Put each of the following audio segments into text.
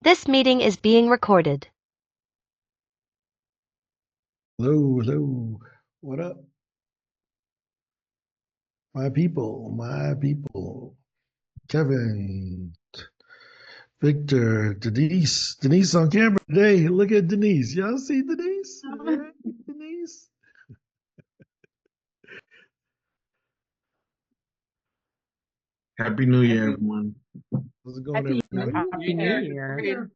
This meeting is being recorded. Hello, hello. What up? My people. Kevin, Victor, Denise. Denise on camera today. Look at Denise. Y'all see Denise? Hey, Denise. Happy New Year, everyone. How's it going, everybody? Happy New Year.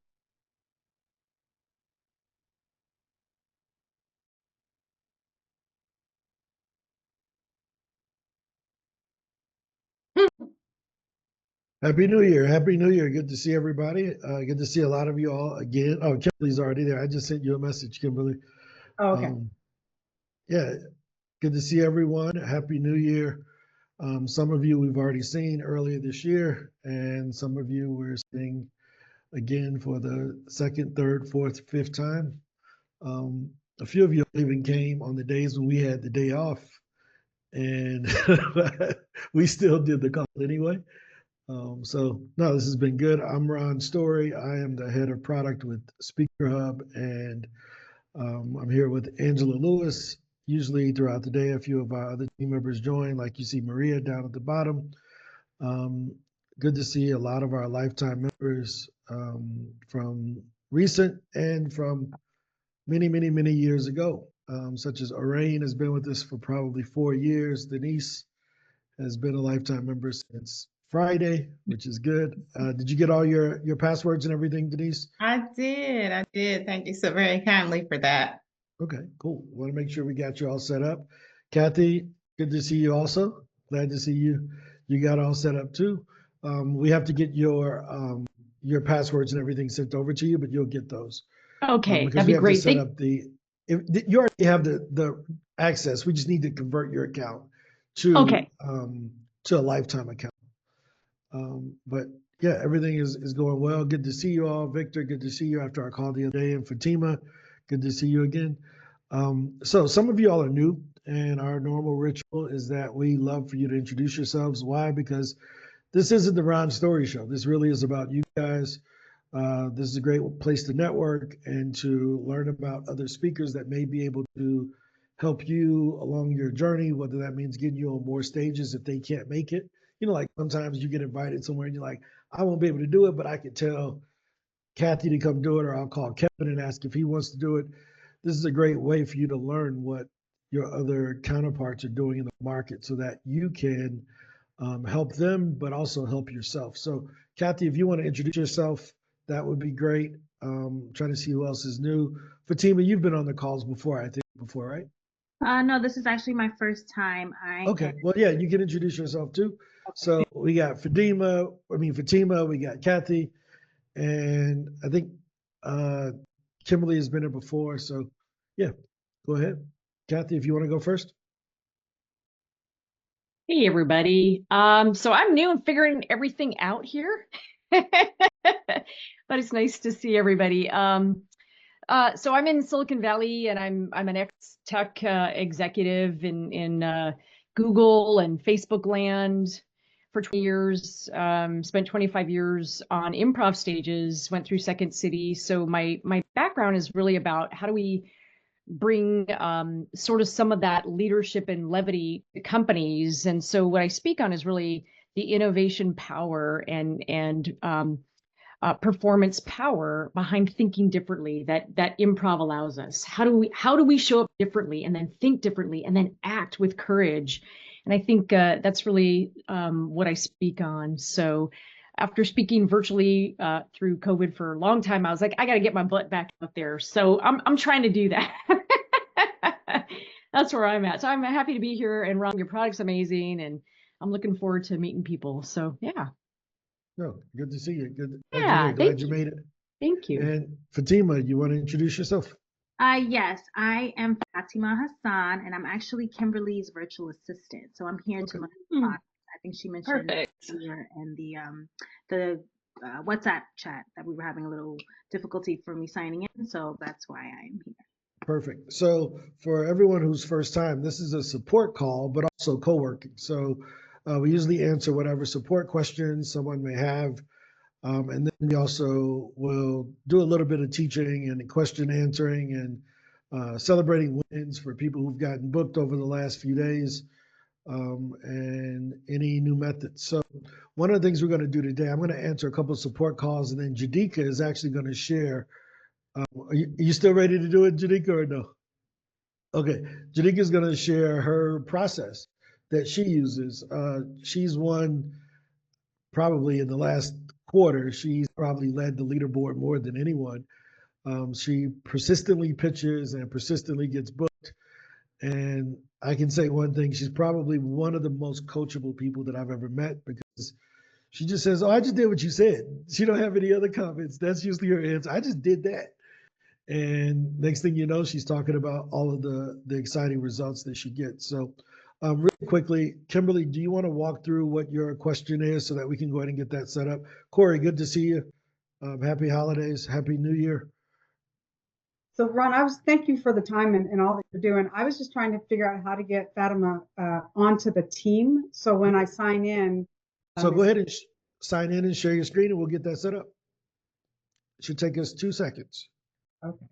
Happy New Year. Happy New Year. Good to see everybody. Good to see a lot of you all again. Oh, Kimberly's already there. I just sent you a message, Kimberly. Oh, okay. Yeah, good to see everyone. Happy New Year. Some of you we've already seen earlier this year, and some of you we're seeing again for the second, third, fourth, fifth time. A few of you even came on the days when we had the day off, and we still did the call anyway. So no, this has been good. I'm Ron Story. I am the head of product with SpeakerHUB, and I'm here with Angela Lewis. Usually throughout the day, a few of our other team members join, like you see Maria down at the bottom. Good to see a lot of our lifetime members from recent and from many, many, many years ago, such as Orain has been with us for probably 4 years. Denise has been a lifetime member since Friday, which is good. Did you get all your passwords and everything, Denise? I did. Thank you so very kindly for that. Okay, cool. Want to make sure we got you all set up. Kathy, good to see you also. Glad to see you. You got all set up too. We have to get your passwords and everything sent over to you, but you'll get those. Okay, Because that'd we be have great. to set up you already have the access. We just need to convert your account to Okay. To a lifetime account. But yeah, everything is going well. Good to see you all. Victor, good to see you after our call the other day. And Fatima, good to see you again. So some of you all are new, and our normal ritual is that we love for you to introduce yourselves. Why? Because this isn't the Ron Story Show. This really is about you guys. This is a great place to network and to learn about other speakers that may be able to help you along your journey, whether that means getting you on more stages if they can't make it. You know, like sometimes you get invited somewhere and you're like, I won't be able to do it, but I could tell Kathy to come do it, or I'll call Kevin and ask if he wants to do it. This is a great way for you to learn what your other counterparts are doing in the market so that you can help them, but also help yourself. So, Kathy, if you want to introduce yourself, that would be great. Trying to see who else is new. Fatima, you've been on the calls before, I think, right? No, this is actually my first time. Okay, well, yeah, you can introduce yourself too. Okay. So we got Fatima, we got Kathy, and I think Kimberly has been here before. So yeah, go ahead. Kathy, if you want to go first. Hey, everybody. So I'm new and figuring everything out here, but it's nice to see everybody. So I'm in Silicon Valley, and I'm an ex-tech executive in Google and Facebook land for 20 years. Spent 25 years on improv stages. Went through Second City. So my background is really about how do we bring sort of some of that leadership and levity to companies. And so what I speak on is really the innovation power and performance power behind thinking differently that improv allows us. How do we show up differently and then think differently and then act with courage? And I think that's really what I speak on. So after speaking virtually through COVID for a long time, I was like, I got to get my butt back out there. So I'm trying to do that. That's where I'm at. So I'm happy to be here, and Ron, your product's amazing, and I'm looking forward to meeting people. So yeah. No, good to see you. Good. Glad you made it. Thank you. And Fatima, you want to introduce yourself? Yes, I am Fatima Hassan, and I'm actually Kimberly's virtual assistant. So I'm here to learn the product. I think she mentioned earlier in the WhatsApp chat that we were having a little difficulty for me signing in. So that's why I am here. Perfect. So for everyone who's first time, this is a support call, but also co-working. So we usually answer whatever support questions someone may have. And then we also will do a little bit of teaching and question answering and celebrating wins for people who've gotten booked over the last few days, and any new methods. So one of the things we're going to do today, I'm going to answer a couple of support calls, and then Jadika is actually going to share. Are you still ready to do it, Jadika, or no? Okay, Jadika is going to share her process that she uses. She's won probably in the last quarter. She's probably led the leaderboard more than anyone. She persistently pitches and persistently gets booked. And I can say one thing, she's probably one of the most coachable people that I've ever met, because she just says, "Oh, I just did what you said." She don't have any other comments. That's usually her answer. I just did that. And next thing you know, she's talking about all of the exciting results that she gets. So really quickly, Kimberly, do you want to walk through what your question is so that we can go ahead and get that set up? Corey, good to see you. Happy holidays. Happy New Year. So Ron, thank you for the time and all that you're doing. I was just trying to figure out how to get Fatima onto the team. So when I sign in. So go ahead and sign in and share your screen, and we'll get that set up. It should take us 2 seconds. Okay.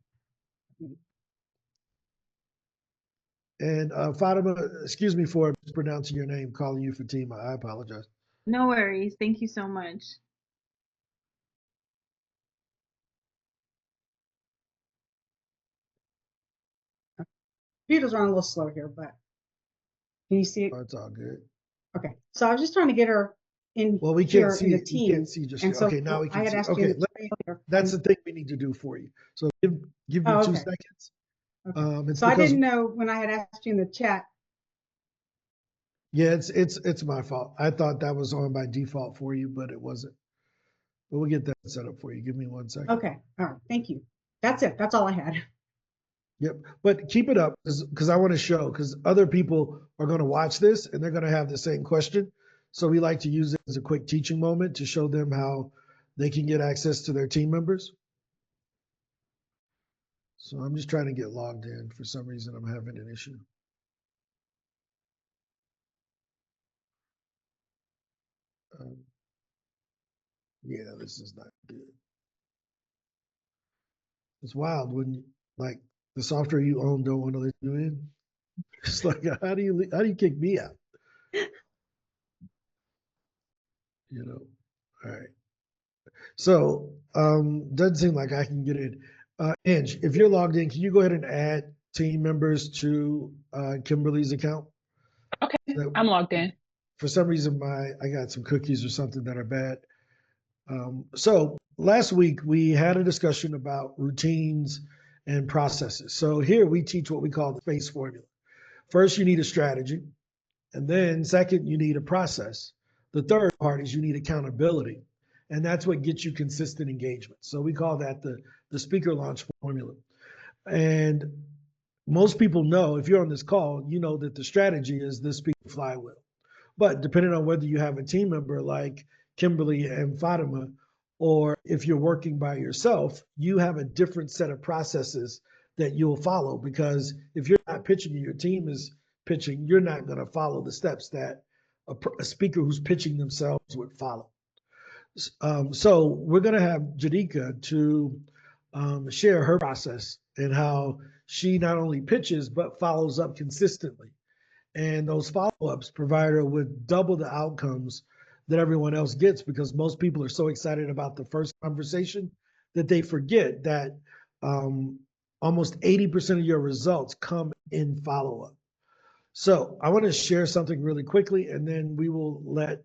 And Fatima, excuse me for mispronouncing your name, calling you Fatima. I apologize. No worries. Thank you so much. Computer's running a little slow here, but can you see it? Oh, it's all good. Okay. So I was just trying to get her in. Well, we here can't see in the it. team. You can't see just and yet. so Okay, now we I can had see. asked Okay, you that's the thing we need to do for you. So give me Oh, 2 okay. seconds. Okay. It's So I because, didn't know when I had asked you in the chat. yeah, it's my fault. I thought that was on by default for you, but it wasn't. But we'll get that set up for you. Give me 1 second. Okay. All right. Thank you. That's it. That's all I had. Yep. But keep it up because I want to show, because other people are going to watch this and they're going to have the same question. So we like to use it as a quick teaching moment to show them how they can get access to their team members. So I'm just trying to get logged in. For some reason, I'm having an issue. Yeah, this is not good. It's wild when like the software you own don't want to let you in. It's like, how do you kick me out? You know. All right. So doesn't seem like I can get in. Ange, if you're logged in, can you go ahead and add team members to Kimberly's account? Okay, I'm logged in. For some reason, I got some cookies or something that are bad. So last week we had a discussion about routines and processes. So here we teach what we call the FACE formula. First, you need a strategy. And then second, you need a process. The third part is you need accountability. And that's what gets you consistent engagement. So we call that the speaker launch formula. And most people know, if you're on this call, you know that the strategy is the speaker flywheel. But depending on whether you have a team member like Kimberly and Fatima, or if you're working by yourself, you have a different set of processes that you'll follow, because if you're not pitching and your team is pitching, you're not going to follow the steps that a speaker who's pitching themselves would follow. So we're going to have Jadika to share her process and how she not only pitches, but follows up consistently. And those follow-ups provide her with double the outcomes that everyone else gets, because most people are so excited about the first conversation that they forget that almost 80% of your results come in follow-up. So I want to share something really quickly, and then we will let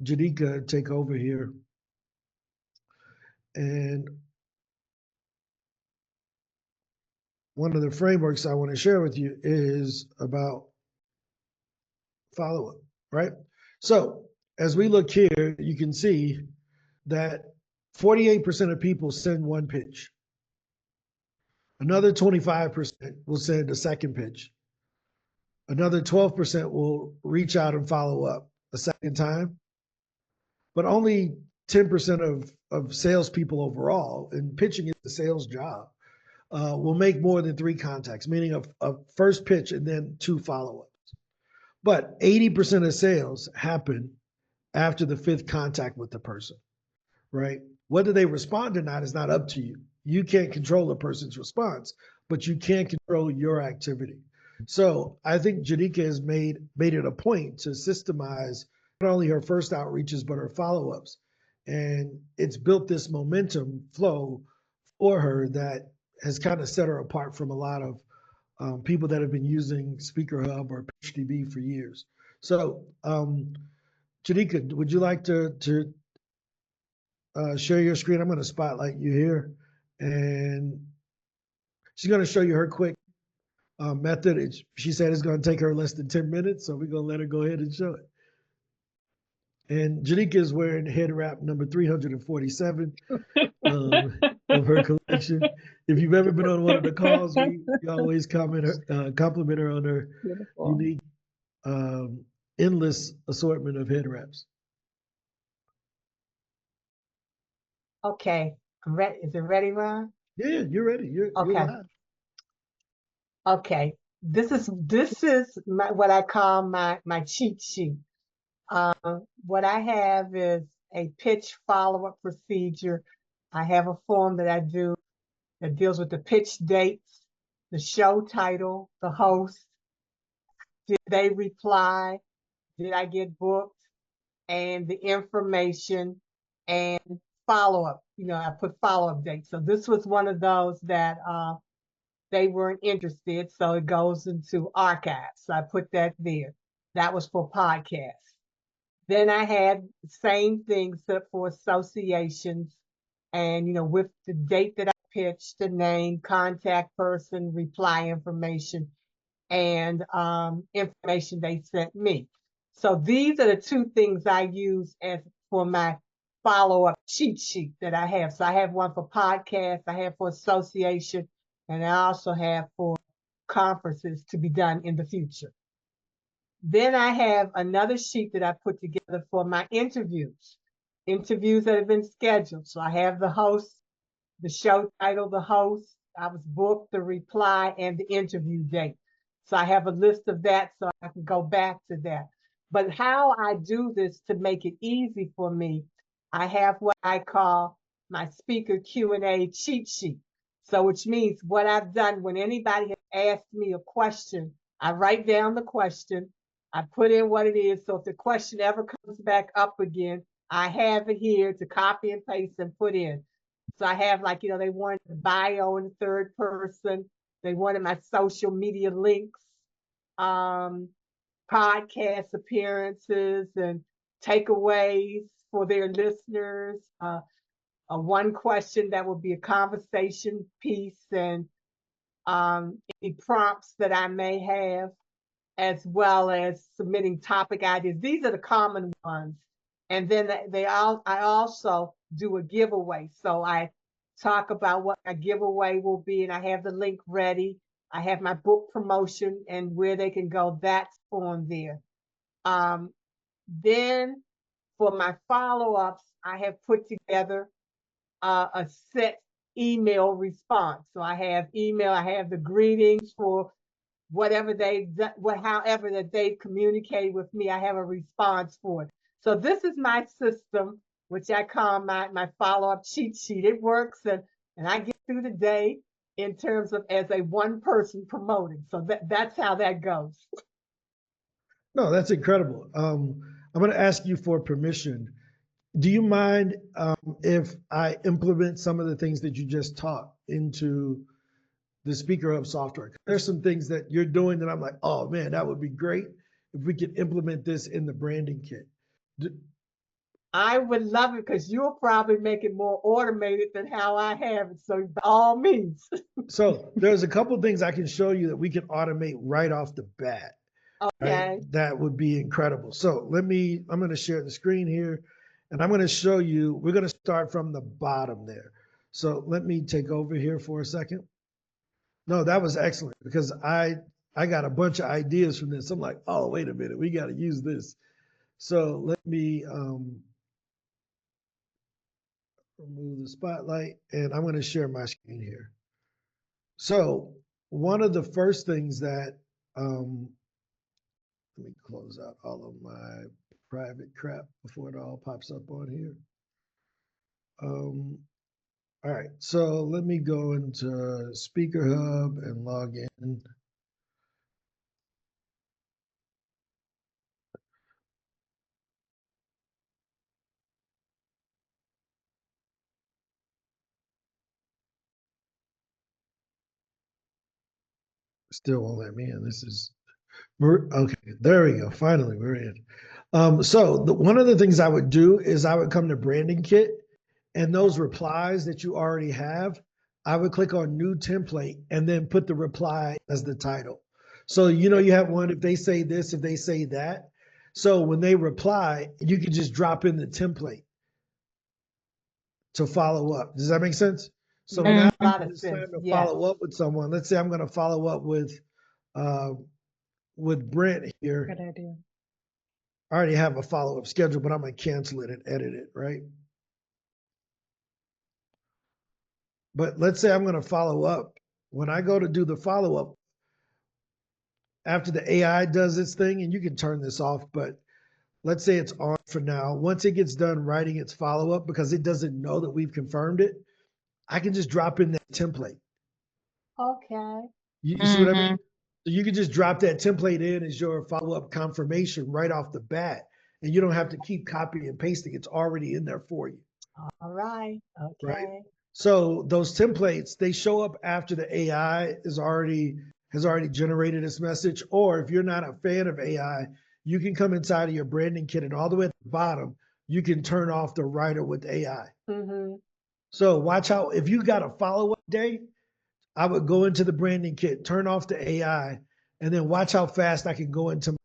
Jadika take over here. And one of the frameworks I want to share with you is about follow-up, right? So as we look here, you can see that 48% of people send one pitch. Another 25% will send a second pitch. Another 12% will reach out and follow up a second time. But only 10% of salespeople overall, and pitching is the sales job, will make more than 3 contacts, meaning a first pitch and then 2 follow-ups. But 80% of sales happen after the 5th contact with the person, right? Whether they respond or not is not up to you. You can't control a person's response, but you can control your activity. So I think Janika has made it a point to systemize not only her first outreaches, but her follow-ups. And it's built this momentum flow for her that has kind of set her apart from a lot of people that have been using SpeakerHUB or PitchDB for years. So Janika, would you like to share your screen? I'm going to spotlight you here. And she's going to show you her quick method. She said it's going to take her less than 10 minutes, so we're going to let her go ahead and show it. And Janika is wearing head wrap number 347 of her collection. If you've ever been on one of the calls, we always compliment her on her unique, endless assortment of head wraps. Okay, I'm ready. Is it ready, Ron? Yeah, you're ready. You're live. Okay, this is what I call my cheat sheet. What I have is a pitch follow-up procedure. I have a form that I do that deals with the pitch dates, the show title, the host. Did they reply? Did I get booked? And the information and follow-up. I put follow-up dates. So this was one of those that they weren't interested, so it goes into archives. So I put that there. That was for podcasts. Then I had the same thing except for associations, and with the date that I pitched, the name, contact person, reply information, and information they sent me. So these are the 2 things I use as for my follow-up cheat sheet that I have. So I have one for podcasts, I have for association, and I also have for conferences to be done in the future. Then I have another sheet that I put together for my interviews that have been scheduled. So I have the host, the show title, the host, I was booked, the reply, and the interview date. So I have a list of that so I can go back to that. But how I do this to make it easy for me, I have what I call my speaker Q&A cheat sheet. So which means what I've done when anybody has asked me a question, I write down the question, I put in what it is. So if the question ever comes back up again, I have it here to copy and paste and put in. So I have they wanted the bio in the 3rd person. They wanted my social media links, podcast appearances and takeaways for their listeners. One question that would be a conversation piece and any prompts that I may have, as well as submitting topic ideas. These are the common ones. And then I also do a giveaway. So I talk about what my giveaway will be, and I have the link ready. I have my book promotion and where they can go. That's on there. Then for my follow-ups, I have put together a set email response. So I have email, I have the greetings for however that they've communicated with me, I have a response for it. So this is my system, which I call my follow-up cheat sheet. It works, and I get through the day in terms of as a one person promoting. So that's how that goes. No, that's incredible. I'm going to ask you for permission. Do you mind if I implement some of the things that you just taught into the SpeakerHUB software? There's some things that you're doing that I'm like, oh man, that would be great if we could implement this in the branding kit. I would love it because you'll probably make it more automated than how I have it. So by all means. So there's a couple of things I can show you that we can automate right off the bat. Okay. Right? That would be incredible. So I'm going to share the screen here and I'm going to show you, we're going to start from the bottom there. So let me take over here for a second. No, that was excellent because I got a bunch of ideas from this. I'm like, oh, wait a minute, we got to use this. So let me remove the spotlight and I'm going to share my screen here. So one of the first things that Let me close out all of my private crap before it all pops up on here. All right, so let me go into SpeakerHUB and log in. Still won't let me in. This is okay. There we go. Finally, we're in. So one of the things I would do is I would come to Branding Kit, and those replies that you already have, I would click on New Template and then put the reply as the title. So you have one if they say this, if they say that. So when they reply, you can just drop in the template to follow up. Does that make sense? So Makes now a lot of it's sense. time to Yes. follow up with someone. Let's say I'm going to follow up with Brent here. Good idea. I already have a follow-up schedule, but I'm going to cancel it and edit it, right? But let's say I'm going to follow up. When I go to do the follow-up, after the AI does its thing, and you can turn this off, but let's say it's on for now. Once it gets done writing its follow-up, because it doesn't know that we've confirmed it, I can just drop in that template. Okay. You see what I mean? So you can just drop that template in as your follow-up confirmation right off the bat, and you don't have to keep copying and pasting. It's already in there for you. All right. Okay. Right. So those templates, they show up after the AI has already generated its message. Or if you're not a fan of AI, you can come inside of your branding kit and all the way at the bottom, you can turn off the writer with AI. Mm-hmm. So watch how, if you got a follow-up day, I would go into the branding kit, turn off the AI, and then watch how fast I can go into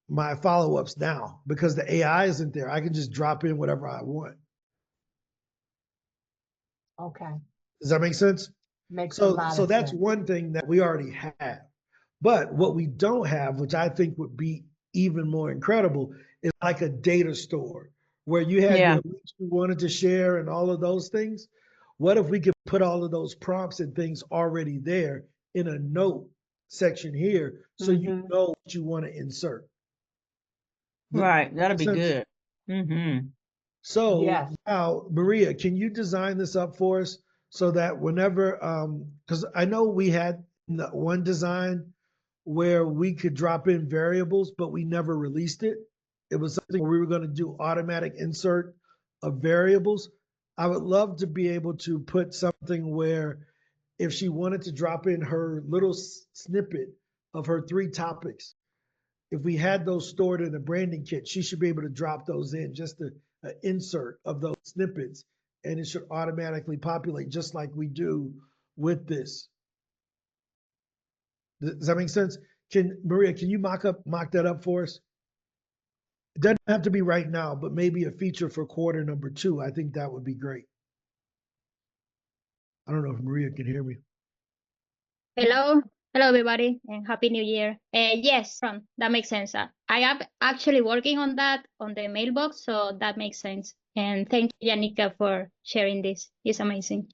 my follow-ups now, because the AI isn't there. I can just drop in whatever I want. Okay. Does that make sense? Makes a So lot of that's sense. one thing that we already have. But what we don't have, which I think would be even more incredible, is like a data store where you had your links you wanted to share and all of those things. What if we could put all of those prompts and things already there in a note section here so you know what you want to insert? Right, that'll Make be sense? good. Mm-hmm. So Yes. now, Maria, can you design this up for us so that whenever, because I know we had one design where we could drop in variables, but we never released it. It was something where we were going to do automatic insert of variables. I would love to be able to put something where if she wanted to drop in her little snippet of her 3 topics, if we had those stored in a branding kit, she should be able to drop those in, just an insert of those snippets, and it should automatically populate just like we do with this. Does that make sense? Maria, can you mock that up for us? It doesn't have to be right now, but maybe a feature for quarter number 2. I think that would be great. I don't know if Maria can hear me. Hello, everybody, and Happy New Year. Yes, that makes sense. I am actually working on that on the mailbox, so that makes sense. And thank you, Janika, for sharing this. It's amazing.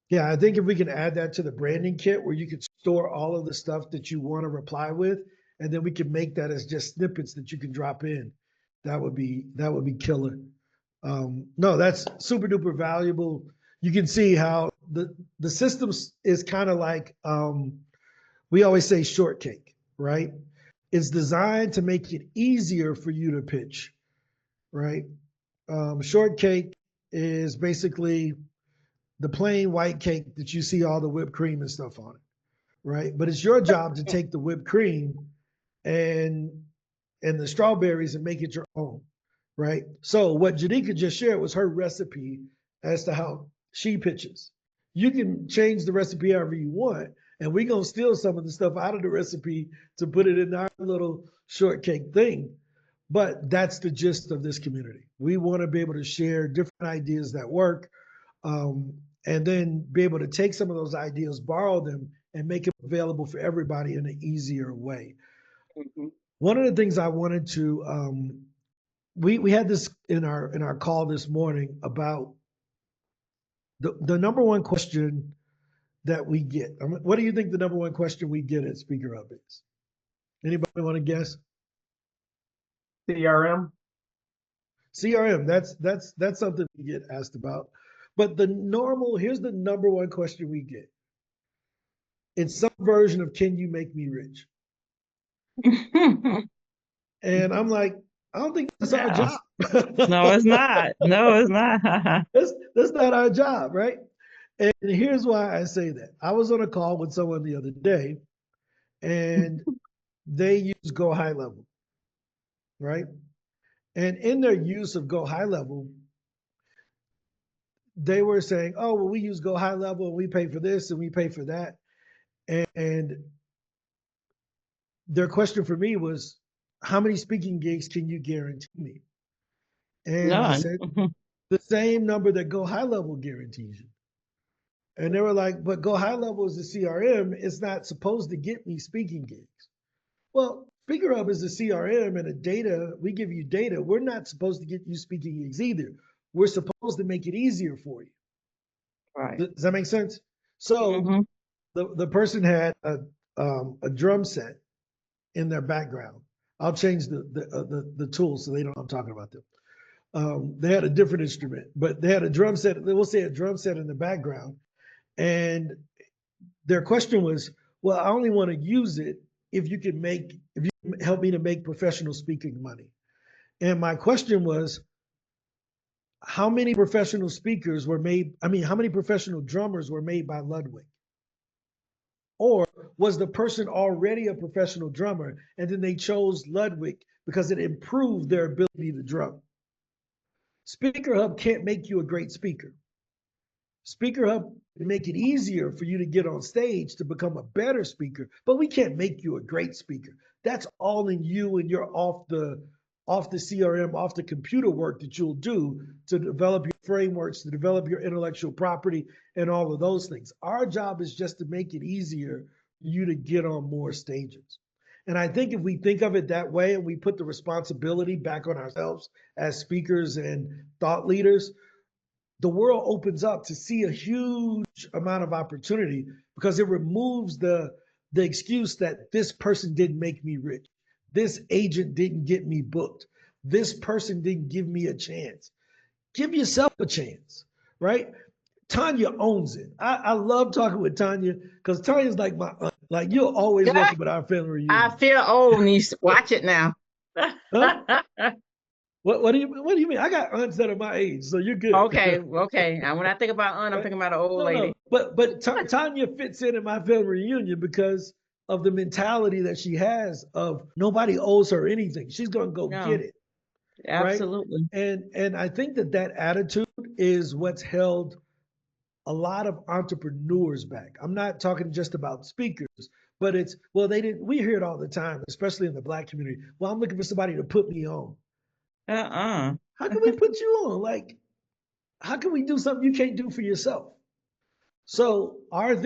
Yeah, I think if we can add that to the branding kit where you could store all of the stuff that you want to reply with, and then we can make that as just snippets that you can drop in, that would be killer. No, that's super duper valuable. You can see how the system is kind of like, we always say shortcake, right? It's designed to make it easier for you to pitch, right? Shortcake is basically the plain white cake that you see all the whipped cream and stuff on it, right? But it's your job to take the whipped cream and the strawberries and make it your own, right? So what Janika just shared was her recipe as to how she pitches. You can change the recipe however you want, and we're gonna steal some of the stuff out of the recipe to put it in our little shortcake thing. But that's the gist of this community. We want to be able to share different ideas that work, and then be able to take some of those ideas, borrow them, and make it available for everybody in an easier way. One of the things I wanted to, we had this in our call this morning about the number one question that we get. What do you think the number one question we get at SpeakerHUB is? Anybody want to guess? CRM. CRM, that's something we get asked about. But here's the number one question we get. It's some version of can you make me rich? And I'm like, I don't think that's our job. No, it's not. No, it's not. That's not our job, right? And here's why I say that. I was on a call with someone the other day, and they use Go High Level, right? And in their use of Go High Level, they were saying, oh, well, we use Go High Level and we pay for this and we pay for that. And their question for me was, how many speaking gigs can you guarantee me? And I None. said, the same number that Go High Level guarantees you. And they were like, but Go High Level is a CRM. It's not supposed to get me speaking gigs. Well, SpeakerHUB is a CRM and a data. We give you data. We're not supposed to get you speaking gigs either. We're supposed to make it easier for you. Right. Does that make sense? So the person had a drum set in their background. I'll change the tool so they know I'm talking about them. They had a different instrument, but they had a drum set. We'll say a drum set in the background. And their question was, well, I only want to use it if you can help me to make professional speaking money. And my question was, how many professional speakers were made? I mean, how many professional drummers were made by Ludwig? Or was the person already a professional drummer and then they chose Ludwig because it improved their ability to drum? SpeakerHUB can't make you a great speaker. SpeakerHUB can make it easier for you to get on stage to become a better speaker, but we can't make you a great speaker. That's all in you and you're off the CRM, off the computer work that you'll do to develop your frameworks, to develop your intellectual property and all of those things. Our job is just to make it easier for you to get on more stages. And I think if we think of it that way and we put the responsibility back on ourselves as speakers and thought leaders, the world opens up to see a huge amount of opportunity because it removes the excuse that this person didn't make me rich. This agent didn't get me booked. This person didn't give me a chance. Give yourself a chance, right? Tanya owns it. I love talking with Tanya because Tanya's like my aunt. Like, you're always welcome at our family reunion. I feel old, niece. Watch it now. Huh? What do you mean? I got aunts that are my age, so you're good. Okay. And when I think about aunt, I'm thinking about an old lady. No. But Tanya fits in my family reunion because of the mentality that she has of nobody owes her anything. She's gonna go get it. Absolutely. Right? And I think that attitude is what's held a lot of entrepreneurs back. I'm not talking just about speakers, but we hear it all the time, especially in the Black community. Well, I'm looking for somebody to put me on. How can we put you on? Like, how can we do something you can't do for yourself? So our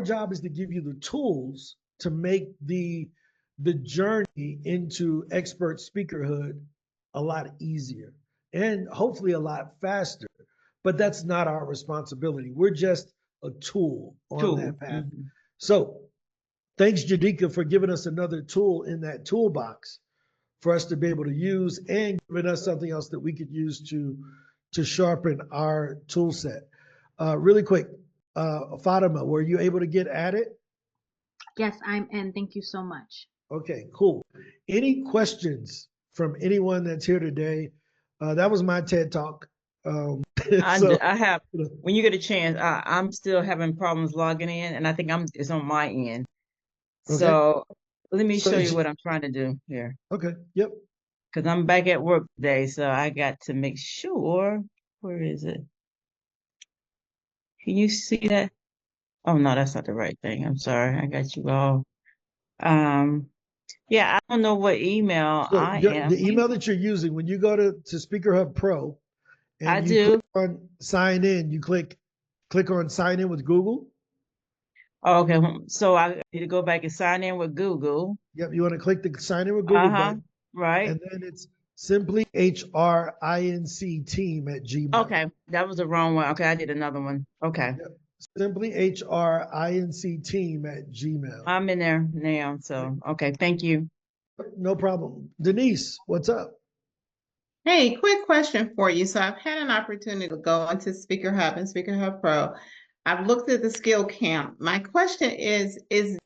job is to give you the tools to make the journey into expert speakerhood a lot easier and hopefully a lot faster. But that's not our responsibility. We're just a tool on that path. So thanks, Jadika, for giving us another tool in that toolbox for us to be able to use and giving us something else that we could use to sharpen our tool set. Really quick, Fatima, were you able to get at it? Yes, I'm in. Thank you so much. Okay, cool. Any questions from anyone that's here today? That was my TED Talk. I have, when you get a chance, I'm still having problems logging in, and I think it's on my end. Okay. So let me show you what I'm trying to do here. Okay, yep. Because I'm back at work today, so I got to make sure. Where is it? Can you see that? Oh, no, that's not the right thing. I'm sorry. I got you all. Yeah, I don't know what email I am. The email that you're using, when you go to SpeakerHUB Pro, and click on sign in, you click on sign in with Google. Oh, okay, so I need to go back and sign in with Google. Yep, you want to click the sign in with Google button. Right. And then it's simply HRINC team@gmail. Okay, that was the wrong one. Okay, I did another one. Okay. Yep. simplyhrinc@gmail. I'm in there now, so okay, thank you. No problem. Denise, what's up? Hey, quick question for you. So I've had an opportunity to go into SpeakerHUB and SpeakerHUB Pro. I've looked at the skill camp. My question is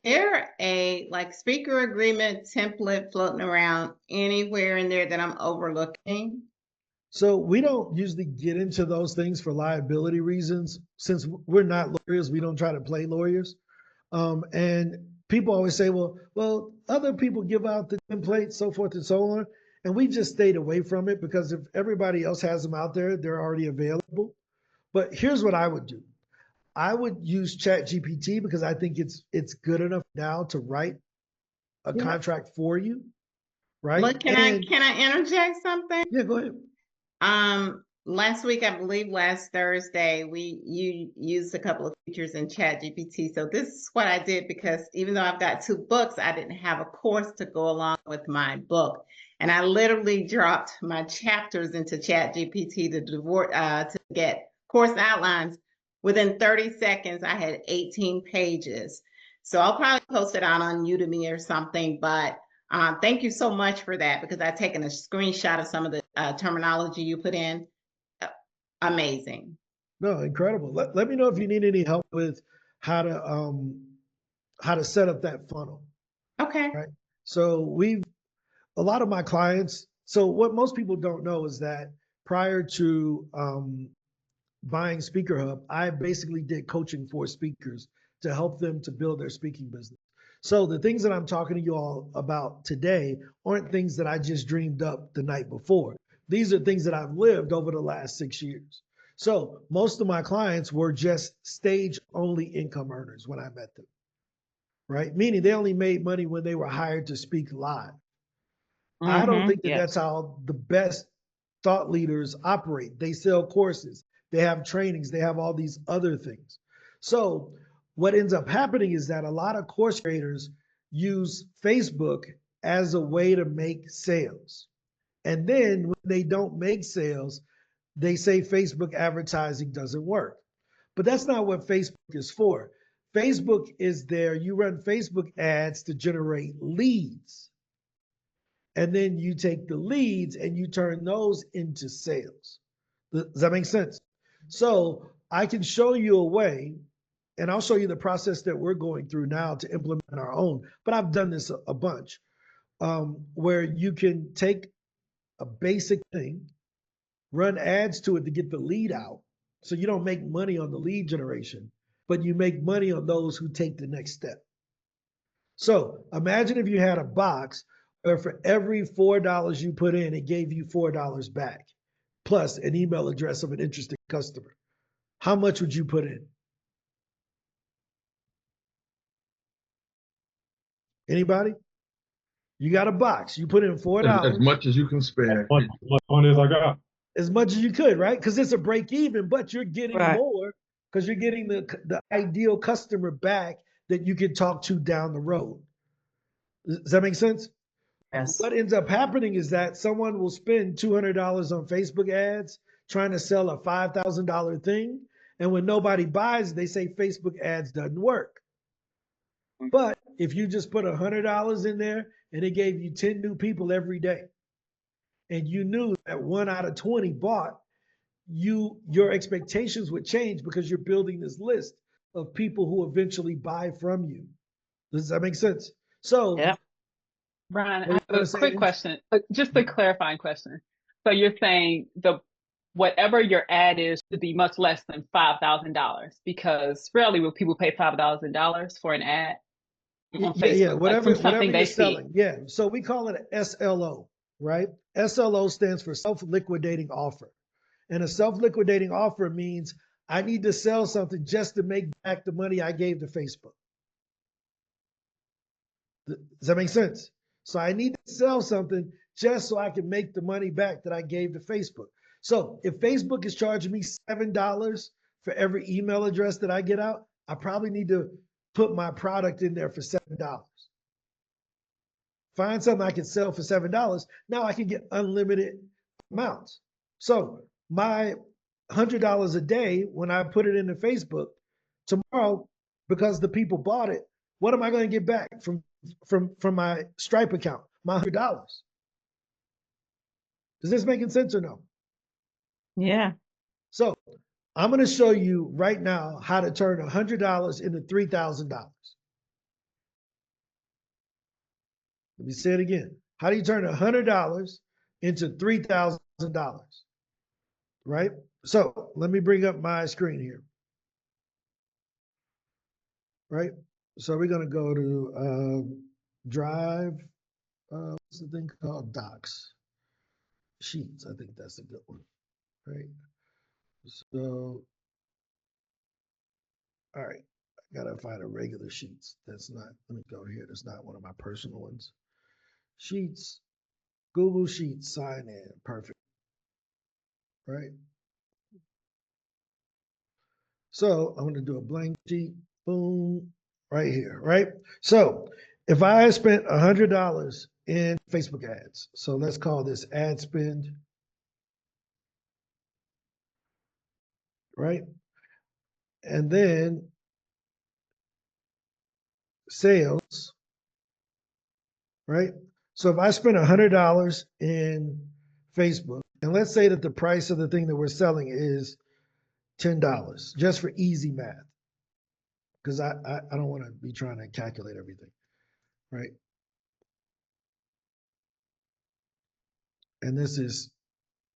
there a like speaker agreement template floating around anywhere in there that I'm overlooking? So we don't usually get into those things for liability reasons. Since we're not lawyers, we don't try to play lawyers. And people always say, well, other people give out the templates, so forth and so on. And we just stayed away from it because if everybody else has them out there, they're already available. But here's what I would do. I would use ChatGPT because I think it's good enough now to write a contract for you, right? Look, can I interject something? Yeah, go ahead. Last week, I believe last Thursday, you used a couple of features in ChatGPT. So this is what I did because even though I've got 2 books, I didn't have a course to go along with my book. And I literally dropped my chapters into ChatGPT to get course outlines. Within 30 seconds, I had 18 pages. So I'll probably post it out on Udemy or something, but thank you so much for that because I've taken a screenshot of some of the terminology you put in. Amazing. No, incredible. Let me know if you need any help with how to set up that funnel. Okay. Right. So a lot of my clients, so what most people don't know is that prior to buying SpeakerHUB, I basically did coaching for speakers to help them to build their speaking business. So the things that I'm talking to you all about today aren't things that I just dreamed up the night before. These are things that I've lived over the last 6 years. So most of my clients were just stage only income earners when I met them, right? Meaning they only made money when they were hired to speak live. I don't think that that's how the best thought leaders operate. They sell courses, they have trainings, they have all these other things. So what ends up happening is that a lot of course creators use Facebook as a way to make sales. And then when they don't make sales, they say Facebook advertising doesn't work. But that's not what Facebook is for. Facebook is there, you run Facebook ads to generate leads. And then you take the leads and you turn those into sales. Does that make sense? So I can show you a way, and I'll show you the process that we're going through now to implement our own, but I've done this a bunch, where you can take a basic thing, run ads to it to get the lead out. So you don't make money on the lead generation, but you make money on those who take the next step. So imagine if you had a box where for every $4 you put in, it gave you $4 back, plus an email address of an interested customer. How much would you put in? Anybody? You got a box. You put in $4. As much as you can spare. As much money as I got. As much as you could, right? Because it's a break even, but you're getting more because you're getting the ideal customer back that you can talk to down the road. Does that make sense? Yes. What ends up happening is that someone will spend $200 on Facebook ads trying to sell a $5,000 thing. And when nobody buys, they say Facebook ads doesn't work. But if you just put $100 in there and it gave you 10 new people every day, and you knew that 1 out of 20 bought, your expectations would change because you're building this list of people who eventually buy from you. Does that make sense? So, Brian, I have a quick question, just a clarifying question. So you're saying whatever your ad is should be much less than $5,000 because rarely will people pay $5,000 for an ad on Facebook. Yeah, whatever you're see. selling. Yeah, so we call it an SLO, right? SLO stands for self-liquidating offer. And a self-liquidating offer means I need to sell something just to make back the money I gave to Facebook. Does that make sense? So I need to sell something just so I can make the money back that I gave to Facebook. So if Facebook is charging me $7 for every email address that I get out, I probably need to put my product in there for $7. Find something I can sell for $7. Now I can get unlimited amounts. So my $100 a day, when I put it into Facebook, tomorrow, because the people bought it, what am I going to get back from my Stripe account? My $100. Is this making sense or no? Yeah. So I'm going to show you right now how to turn $100 into $3,000. Let me say it again. How do you turn $100 into $3,000? Right? So let me bring up my screen here. Right? So we're going to go to Drive. What's the thing called? Docs. Sheets. I think that's a good one. Right? So, all right. I got to find a regular Sheets. That's not, let me go here. That's not one of my personal ones. Sheets. Google Sheets. Sign in. Perfect. Right? So I'm going to do a blank sheet, boom, right here, right? So if I spent $100 in Facebook ads, so let's call this ad spend, right? And then sales, right? So if I spent $100 in Facebook, and let's say that the price of the thing that we're selling is $10, just for easy math, because I don't want to be trying to calculate everything, right? And this is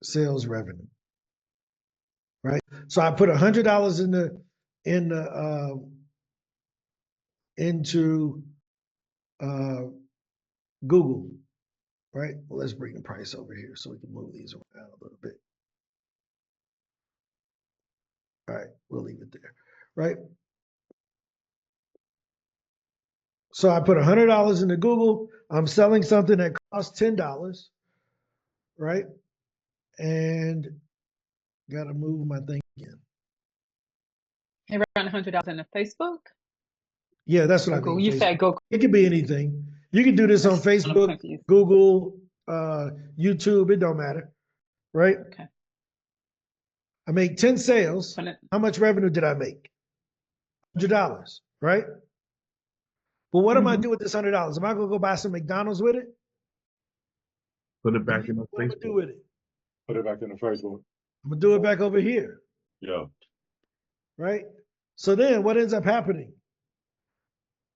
sales revenue, right? So I put $100 into Google, right? Well, let's bring the price over here so we can move these around a little bit. All right, we'll leave it there, right? So I put $100 into Google. I'm selling something that costs $10, right? And got to move my thing again. And around $100 into Facebook? Yeah, that's what Google. I mean. You Facebook. said Google. It could be anything. You can do this on Facebook, Google, YouTube. It don't matter, right? Okay. I make 10 sales. How much revenue did I make? $100, right? But what am I doing with this $100? Am I gonna go buy some McDonald's with it? Put it back in the What am I gonna do Facebook. with it? Put it back in the Facebook. I'm gonna do it back over here, Yeah. right? So then what ends up happening?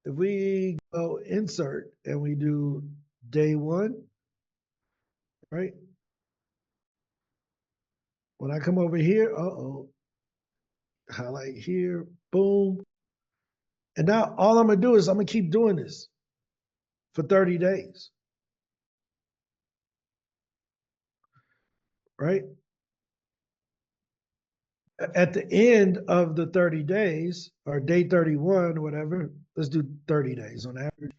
If we go insert and we do day one, right? When I come over here, highlight here, boom. And now all I'm gonna do is I'm gonna keep doing this for 30 days, right? At the end of the 30 days, or day 31, or whatever, let's do 30 days on average.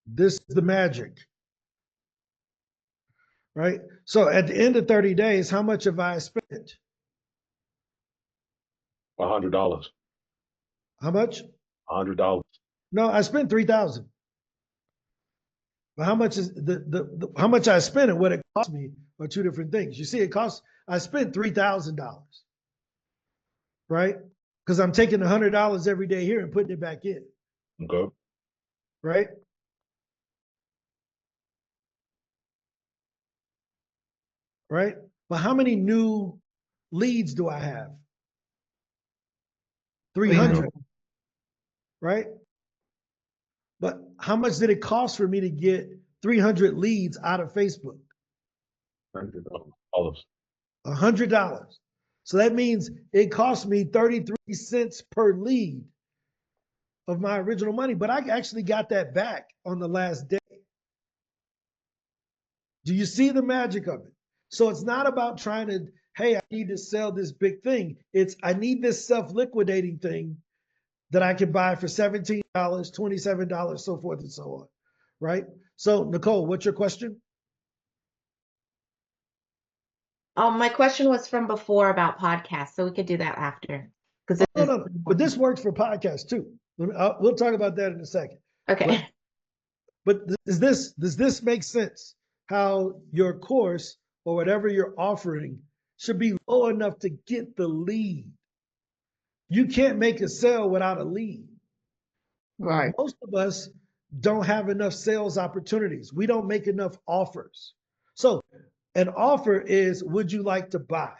This is the magic, right? So at the end of 30 days, how much have I spent? $100. How much? $100. No, I spent 3,000. But how much is how much I spent and what it cost me are two different things. You see, I spent $3,000, right? Because I'm taking $100 every day here and putting it back in. Okay. Right? Right? But how many new leads do I have? 300. Right? But how much did it cost for me to get 300 leads out of Facebook? $100. $100. So that means it cost me 33 cents per lead of my original money, but I actually got that back on the last day. Do you see the magic of it? So it's not about trying to, hey, I need to sell this big thing. It's, I need this self-liquidating thing that I can buy for $17, $27, so forth and so on, right? So Nicole, what's your question? My question was from before about podcasts, so we could do that after. No. But this works for podcasts too. We'll talk about that in a second. Okay. But does this make sense? How your course or whatever you're offering should be low enough to get the lead. You can't make a sale without a lead. Right. Most of us don't have enough sales opportunities. We don't make enough offers. So an offer is, would you like to buy?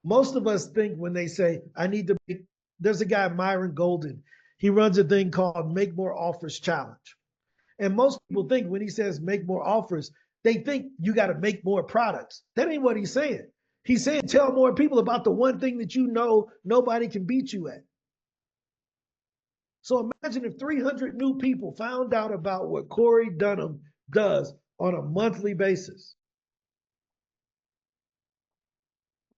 Most of us think when they say, I need to make, there's a guy, Myron Golden. He runs a thing called Make More Offers Challenge. And most people think when he says make more offers, they think you got to make more products. That ain't what he's saying. He's saying tell more people about the one thing that you know nobody can beat you at. So imagine if 300 new people found out about what Corey Dunham does on a monthly basis.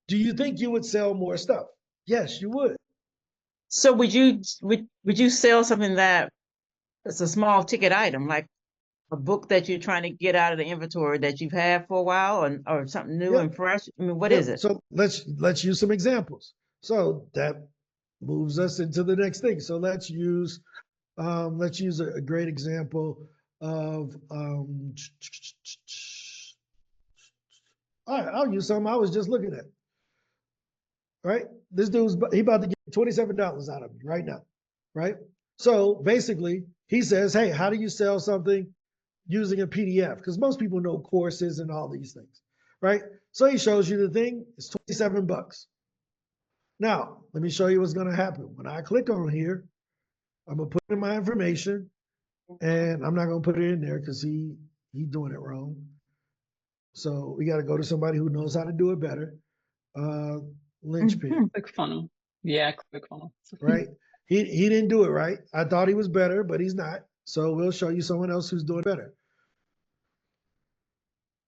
Do you think you would sell more stuff? Yes, you would. So would you sell something that it's a small ticket item, like a book that you're trying to get out of the inventory that you've had for a while, or something new and fresh? I mean, what is it? So let's use some examples. So that moves us into the next thing. So let's use a great example of all right, I'll use something I was just looking at. Right? This dude's he about to get $27 out of me right now. Right? So basically, he says, hey, how do you sell something using a PDF? Because most people know courses and all these things. Right? So he shows you the thing, it's $27. Now, let me show you what's going to happen. When I click on here, I'm going to put in my information, and I'm not going to put it in there because he's doing it wrong. So we got to go to somebody who knows how to do it better. Linchpin. ClickFunnels. Yeah, ClickFunnels. Right? He didn't do it right. I thought he was better, but he's not. So we'll show you someone else who's doing better.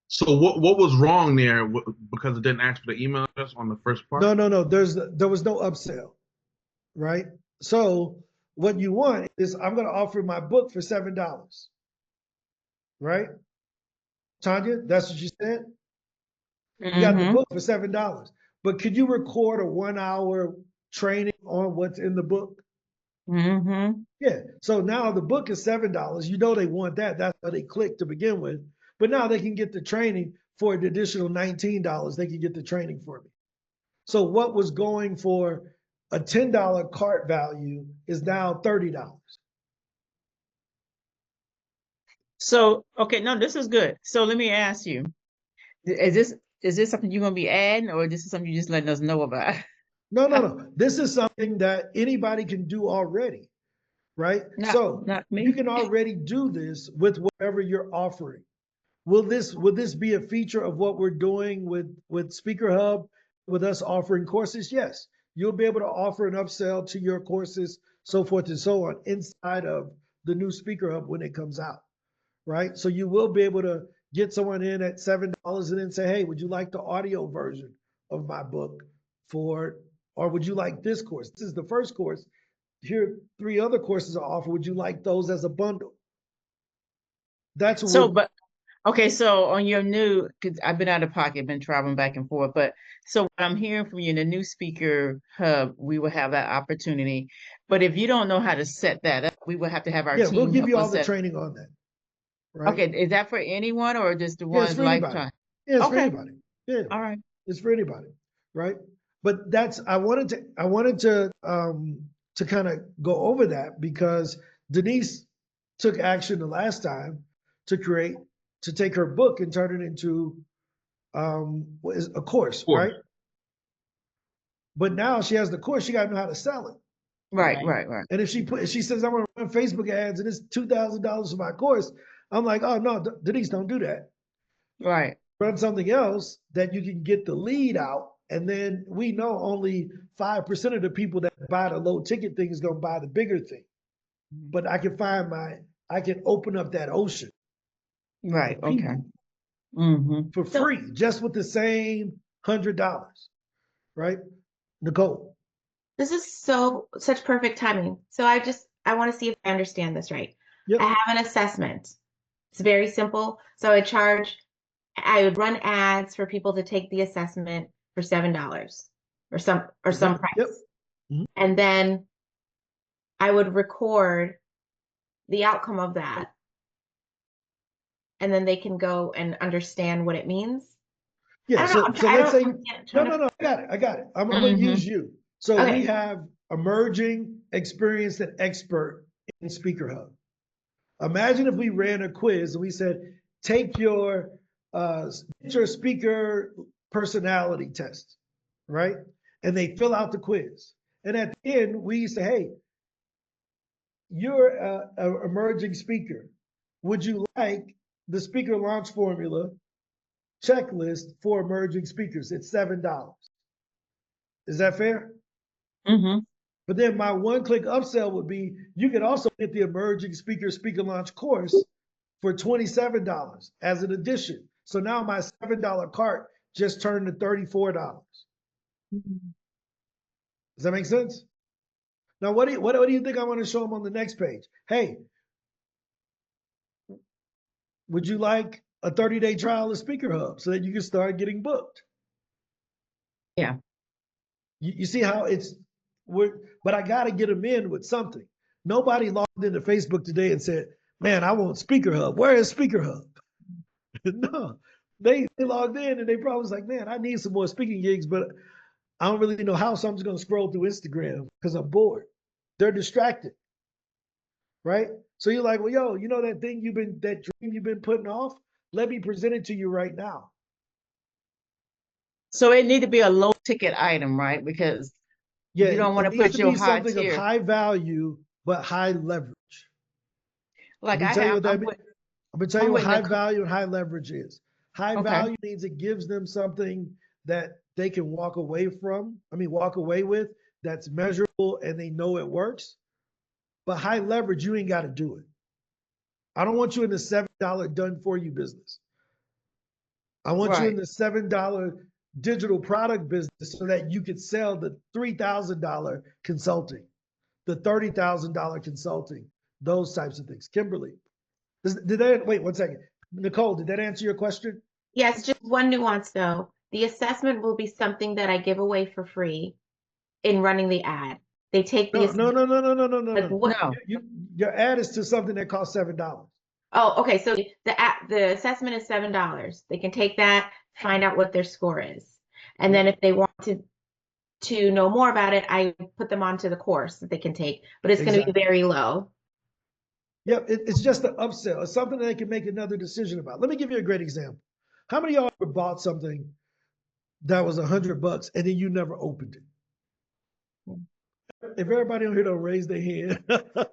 So what was wrong there? Because it didn't ask for the email address on the first part? No. There was no upsell, right? So what you want is I'm going to offer my book for $7, right? Tanya, that's what you said? You got the book for $7. But could you record a 1-hour training on what's in the book? Yeah. So now the book is $7. You know they want that. That's why they click to begin with. But now they can get the training for an additional $19. They can get the training for me. So what was going for a $10 cart value is now $30. So, okay, no, this is good. So let me ask you, is this something you're going to be adding, or this is something you're just letting us know about? No. This is something that anybody can do already, right? Not me. You can already do this with whatever you're offering. Will this be a feature of what we're doing with SpeakerHUB, with us offering courses? Yes. You'll be able to offer an upsell to your courses, so forth and so on, inside of the new SpeakerHUB when it comes out, right? So you will be able to get someone in at $7 and then say, hey, would you like the audio version of my book or would you like this course? This is the first course. Here, 3 other courses are offered. Would you like those as a bundle? That's what so, but okay, so on your new, because I've been out of pocket, been traveling back and forth, but so what I'm hearing from you in the new SpeakerHUB, we will have that opportunity. But if you don't know how to set that up, we will have to have our team. We'll give you all the training on that. Right? Okay, is that for anyone or just the ones lifetime? Yeah, it's for anybody. Yeah. All right. It's for anybody, right? But that's I wanted to kind of go over that because Denise took action the last time to take her book and turn it into a course, right? But now she has the course, she got to know how to sell it. Right. And if she says I'm going to run Facebook ads and it's $2,000 for my course, I'm like, oh no, Denise, don't do that. Right. Run something else that you can get the lead out. And then we know only 5% of the people that buy the low ticket thing is going to buy the bigger thing. But I can open up that ocean. Right. Okay. For free, just with the same $100. Right? Nicole. This is such perfect timing. So I want to see if I understand this right. Yep. I have an assessment. It's very simple. So I would run ads for people to take the assessment for $7 or some price. Yep. And then I would record the outcome of that and then they can go and understand what it means? Yeah, I don't know. so let's say, No, I got it. I'm gonna use you. So Okay. we have emerging, experienced, and expert in SpeakerHUB. Imagine if we ran a quiz and we said, take your speaker personality test, right? And they fill out the quiz. And at the end, we say, hey, you're an emerging speaker. Would you like the speaker launch formula checklist for emerging speakers? It's $7. Is that fair? Mm-hmm. But then my one-click upsell would be, you could also get the emerging speaker launch course for $27 as an addition. So now my $7 cart just turned to $34. Does that make sense? Now, what do you think I want to show them on the next page? Hey, would you like a 30-day trial of SpeakerHUB so that you can start getting booked? Yeah. You see how but I got to get them in with something. Nobody logged into Facebook today and said, man, I want SpeakerHUB. Where is SpeakerHUB? No, they logged in and they probably was like, man, I need some more speaking gigs, but I don't really know how, so I'm just going to scroll through Instagram because I'm bored. They're distracted, right? So you're like, well, yo, you know that dream you've been putting off? Let me present it to you right now. So it need to be a low ticket item, right? Because you don't want to put your high something tier. of high value but high leverage. Like I'm gonna tell you what high value and high leverage is. High value means it gives them something that they can walk away with that's measurable and they know it works. But high leverage, you ain't got to do it. I don't want you in the $7 done for you business. I want you in the $7 digital product business so that you could sell the $3,000 consulting, the $30,000 consulting, those types of things. Kimberly, wait 1 second. Nicole, did that answer your question? Yes, just one nuance though. The assessment will be something that I give away for free in running the ad. They take the no. Your ad is to something that costs $7. Oh, okay. So the assessment is $7. They can take that, find out what their score is, and then if they want to know more about it, I put them onto the course that they can take, but it's going to be very low. Yep, it's just an upsell. It's something that they can make another decision about. Let me give you a great example. How many of y'all ever bought something that was $100 and then you never opened it? If everybody on here don't raise their hand,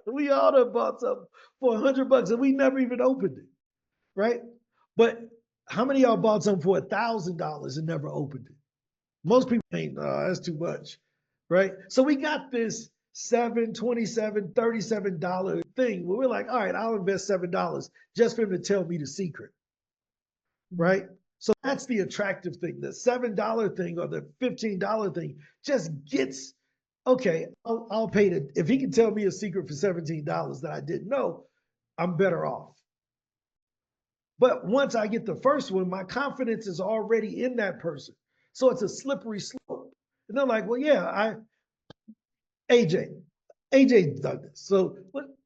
we all done bought something for $100 and we never even opened it, right? But how many of y'all bought something for $1,000 and never opened it? Most people ain't, that's too much, right? So we got this $7, $27, $37 thing where we're like, all right, I'll invest $7 just for him to tell me the secret, right? So that's the attractive thing. The $7 thing or the $15 thing just gets, okay, I'll pay it. If he can tell me a secret for $17 that I didn't know, I'm better off. But once I get the first one, my confidence is already in that person. So it's a slippery slope. And they're like, well, yeah, AJ done this. So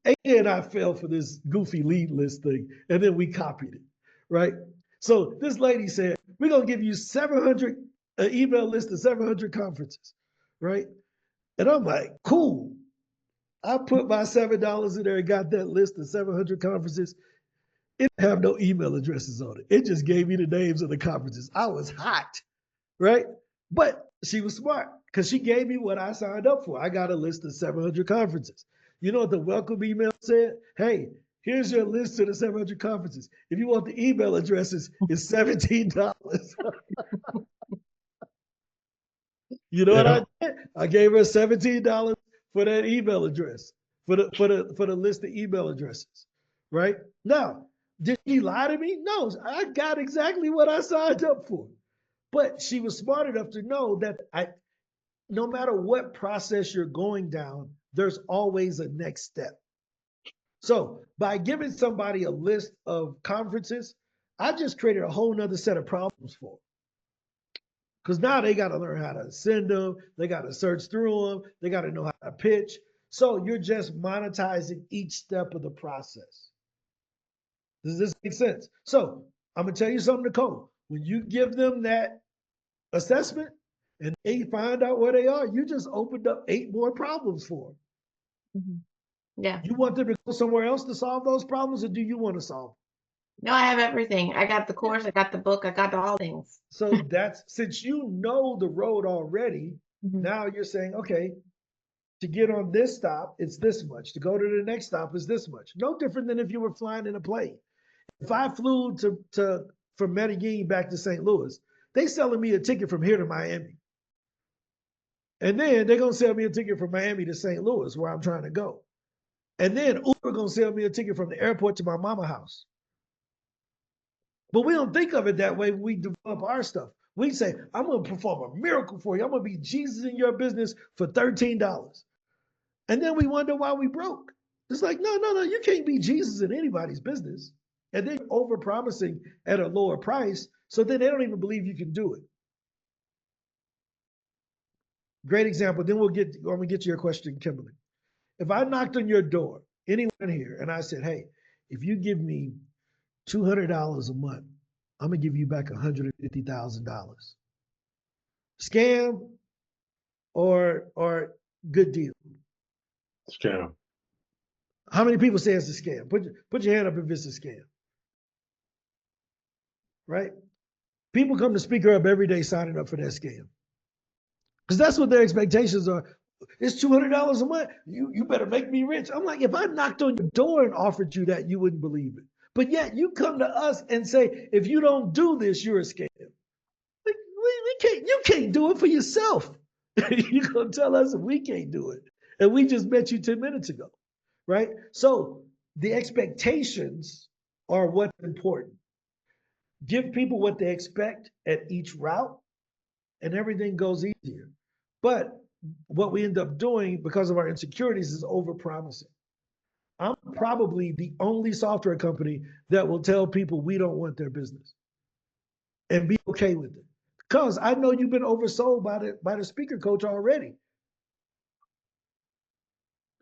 AJ and I fell for this goofy lead list thing, and then we copied it, right? So this lady said, we're going to give you 700, an email list of 700 conferences, right? And I'm like, cool. I put my $7 in there and got that list of 700 conferences. It didn't have no email addresses on it. It just gave me the names of the conferences. I was hot, right? But she was smart because she gave me what I signed up for. I got a list of 700 conferences. You know what the welcome email said? Hey, here's your list of the 700 conferences. If you want the email addresses, it's $17. You know what I did? I gave her $17 for that email address, for the list of email addresses, right? Now, did she lie to me? No, I got exactly what I signed up for. But she was smart enough to know that no matter what process you're going down, there's always a next step. So by giving somebody a list of conferences, I just created a whole nother set of problems for them. Because now they got to learn how to send them, they got to search through them, they got to know how to pitch. So you're just monetizing each step of the process. Does this make sense? So I'm gonna tell you something, Nicole. When you give them that assessment and they find out where they are, you just opened up 8 more problems for them. Mm-hmm. Yeah. You want them to go somewhere else to solve those problems, or do you want to solve them? No, I have everything. I got the course, I got the book, I got all things. So that's, since you know the road already, Mm-hmm. now you're saying, okay, to get on this stop, it's this much. To go to the next stop is this much. No different than if you were flying in a plane. If I flew from Medellin back to St. Louis, they selling me a ticket from here to Miami. And then they're gonna sell me a ticket from Miami to St. Louis, where I'm trying to go. And then Uber gonna sell me a ticket from the airport to my mama house. But we don't think of it that way when we develop our stuff. We say, I'm gonna perform a miracle for you. I'm gonna be Jesus in your business for $13. And then we wonder why we broke. It's like, no, you can't be Jesus in anybody's business. And then over promising at a lower price, so then they don't even believe you can do it. Great example. Then I'm gonna get to your question, Kimberly. If I knocked on your door, anyone here, and I said, hey, if you give me $200 a month, I'm gonna give you back $150,000. Scam or good deal? Scam. How many people say it's a scam? Put your hand up if it's a scam. Right? People come to SpeakerHUB every day signing up for that scam. Because that's what their expectations are. It's $200 a month. You better make me rich. I'm like, if I knocked on your door and offered you that, you wouldn't believe it. But yet you come to us and say, if you don't do this, you're a scam. We can't, you can't do it for yourself. You're gonna tell us if we can't do it. And we just met you 10 minutes ago. Right? So the expectations are what's important. Give people what they expect at each route, and everything goes easier. But what we end up doing because of our insecurities is over-promising. I'm probably the only software company that will tell people we don't want their business and be okay with it. Because I know you've been oversold by the speaker coach already.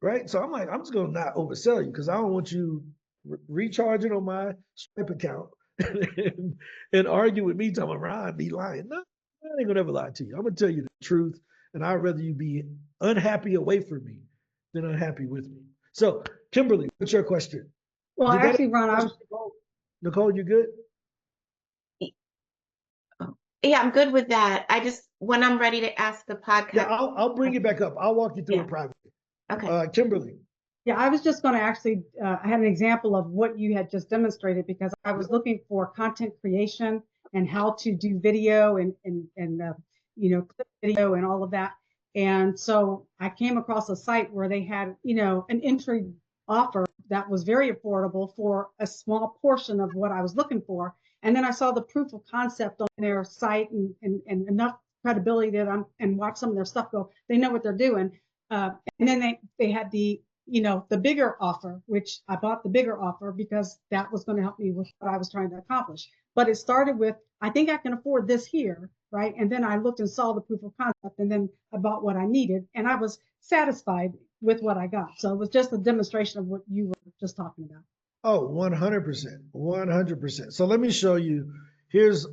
Right? So I'm like, I'm just gonna not oversell you because I don't want you recharging on my Stripe account and argue with me talking about Ron be lying. No, I ain't gonna ever lie to you. I'm gonna tell you the truth, and I'd rather you be unhappy away from me than unhappy with me. So, Kimberly, what's your question? Well, actually, Ron, Nicole, you good? Yeah, I'm good with that. I just, when I'm ready to ask the podcast. Yeah, I'll bring it back up. I'll walk you through it privately. Okay. Kimberly. Yeah, I was just going to actually, I had an example of what you had just demonstrated because I was looking for content creation and how to do video and clip video and all of that. And so I came across a site where they had, an entry offer that was very affordable for a small portion of what I was looking for. And then I saw the proof of concept on their site and enough credibility that and watch some of their stuff go, they know what they're doing. And then they had the bigger offer, which I bought the bigger offer because that was going to help me with what I was trying to accomplish. But it started with, I think I can afford this here, right? And then I looked and saw the proof of concept, and then I bought what I needed, and I was satisfied with what I got. So it was just a demonstration of what you were just talking about. Oh, 100%, 100%. So let me show you, here's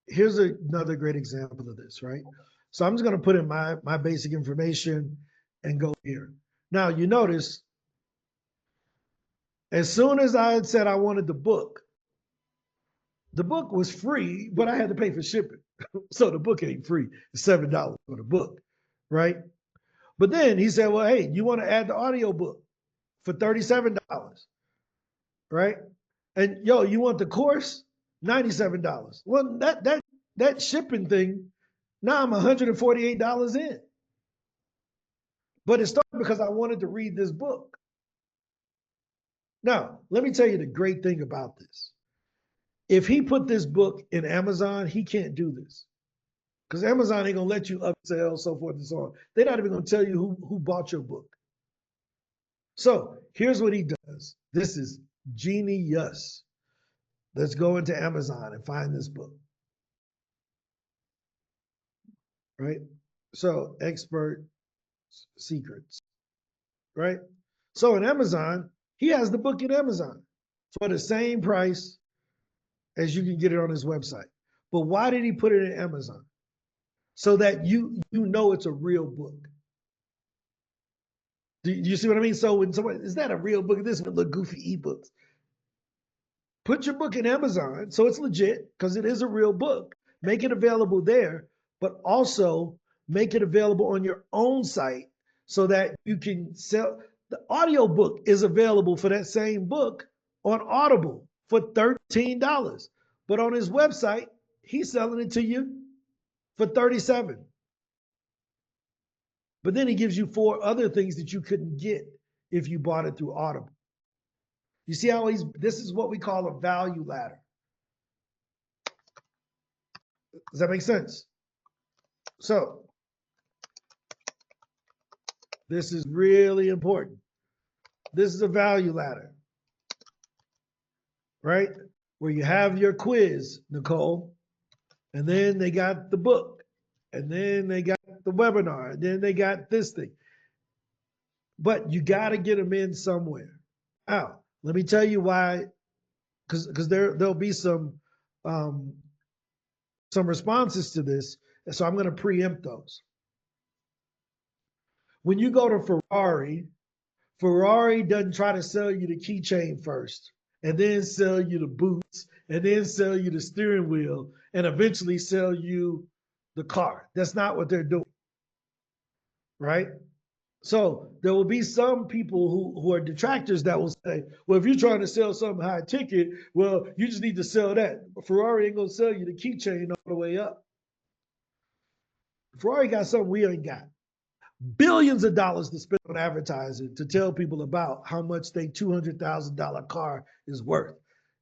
another great example of this, right? So I'm just going to put in my basic information and go here. Now, you notice, as soon as I had said I wanted the book was free, but I had to pay for shipping. So the book ain't free. It's $7 for the book, right? But then he said, well, hey, you want to add the audio book for $37, right? And you want the course? $97. Well, that shipping thing, now I'm $148 in. But it started because I wanted to read this book. Now, let me tell you the great thing about this. If he put this book in Amazon, he can't do this. Because Amazon ain't gonna let you upsell, so forth and so on. They're not even gonna tell you who bought your book. So here's what he does. This is genius. Let's go into Amazon and find this book. Right? So expert secrets. Right? So in Amazon, he has the book in Amazon. for the same price as you can get it on his website. But why did he put it in Amazon? So that you know it's a real book. Do you see what I mean? So when somebody, is that a real book? This one look goofy ebooks. Put your book in Amazon, so it's legit, because it is a real book. Make it available there, but also make it available on your own site so that you can sell. The audio book is available for that same book on Audible for $13. But on his website, he's selling it to you for $37. But then he gives you 4 other things that you couldn't get if you bought it through Audible. You see how this is what we call a value ladder. Does that make sense? So, this is really important. This is a value ladder, right? Where you have your quiz, Nicole, and then they got the book, and then they got the webinar, and then they got this thing. But you got to get them in somewhere. Now, let me tell you why, because there'll be some responses to this, and so I'm going to preempt those. When you go to Ferrari doesn't try to sell you the keychain first, and then sell you the boots, and then sell you the steering wheel, and eventually sell you the car. That's not what they're doing, right? So there will be some people who are detractors that will say, well, if you're trying to sell something high ticket, well, you just need to sell that. Ferrari ain't gonna sell you the keychain all the way up. Ferrari got something we ain't got. Billions of dollars to spend on advertising to tell people about how much their $200,000 car is worth.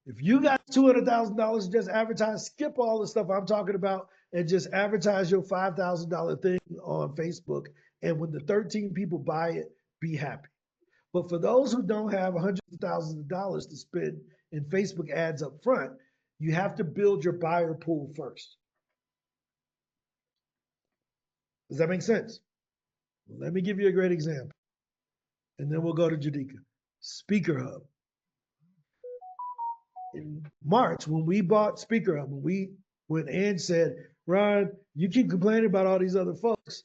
If you got $200,000 to just advertise, skip all the stuff I'm talking about and just advertise your $5,000 thing on Facebook. And when the 13 people buy it, be happy. But for those who don't have hundreds of thousands of dollars to spend in Facebook ads up front, you have to build your buyer pool first. Does that make sense? Let me give you a great example. And then we'll go to Jadika. SpeakerHUB. In March, when we bought SpeakerHUB, when Ange said, Ron, you keep complaining about all these other folks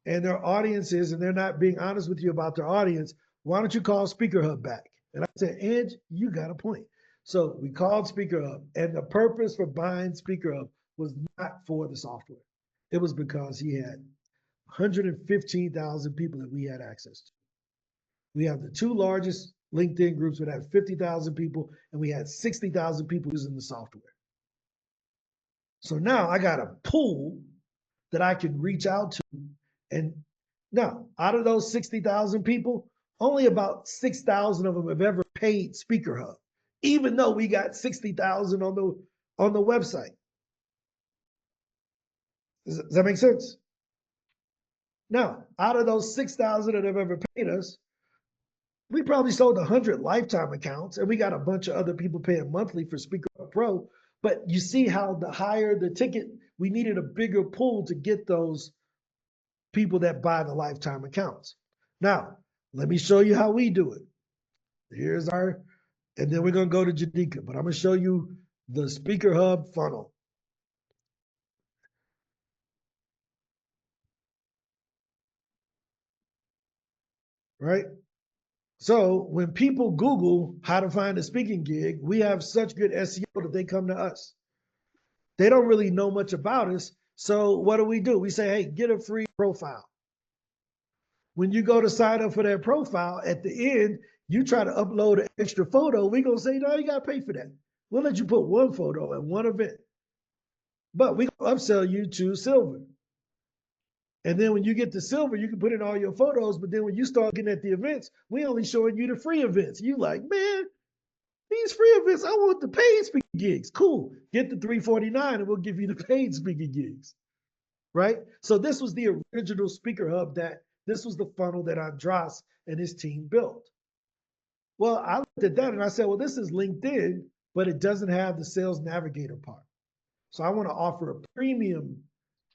and their audiences, and they're not being honest with you about their audience, why don't you call SpeakerHUB back? And I said, Ange, you got a point. So we called SpeakerHUB, and the purpose for buying SpeakerHUB was not for the software. It was because he had 115,000 people that we had access to. We have the 2 largest LinkedIn groups that have 50,000 people, and we had 60,000 people using the software. So now I got a pool that I can reach out to. And now, out of those 60,000 people, only about 6,000 of them have ever paid SpeakerHUB, even though we got 60,000 on the website. Does that make sense? Now, out of those 6,000 that have ever paid us, we probably sold 100 lifetime accounts, and we got a bunch of other people paying monthly for SpeakerHUB Pro. But you see how the higher the ticket, we needed a bigger pool to get those people that buy the lifetime accounts. Now, let me show you how we do it. Here's our, and then we're going to go to Jadika, but I'm going to show you the SpeakerHUB funnel. Right? So when people Google how to find a speaking gig, we have such good SEO that they come to us. They don't really know much about us. So what do? We say, hey, get a free profile. When you go to sign up for that profile, at the end, you try to upload an extra photo. We're going to say, no, you got to pay for that. We'll let you put one photo at one event. But we going to upsell you to silver. And then when you get to silver, you can put in all your photos. But then when you start getting at the events, we only showing you the free events. You like, man, these free events, I want the paid speaking gigs. Cool. Get the $349 and we'll give you the paid speaking gigs. Right? So this was the original SpeakerHUB this was the funnel that Andras and his team built. Well, I looked at that and I said, well, this is LinkedIn, but it doesn't have the sales navigator part. So I want to offer a premium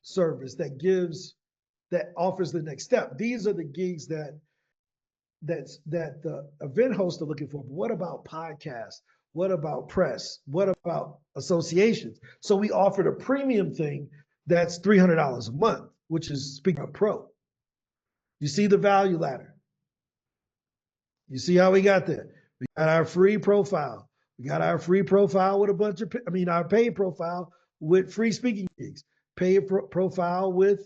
service that offers the next step. These are the gigs that the event hosts are looking for. But what about podcasts? What about press? What about associations? So we offered a premium thing that's $300 a month, which is SpeakerHUB Pro. You see the value ladder. You see how we got there. We got our free profile. We got our free profile with a bunch of, our paid profile with free speaking gigs, paid profile with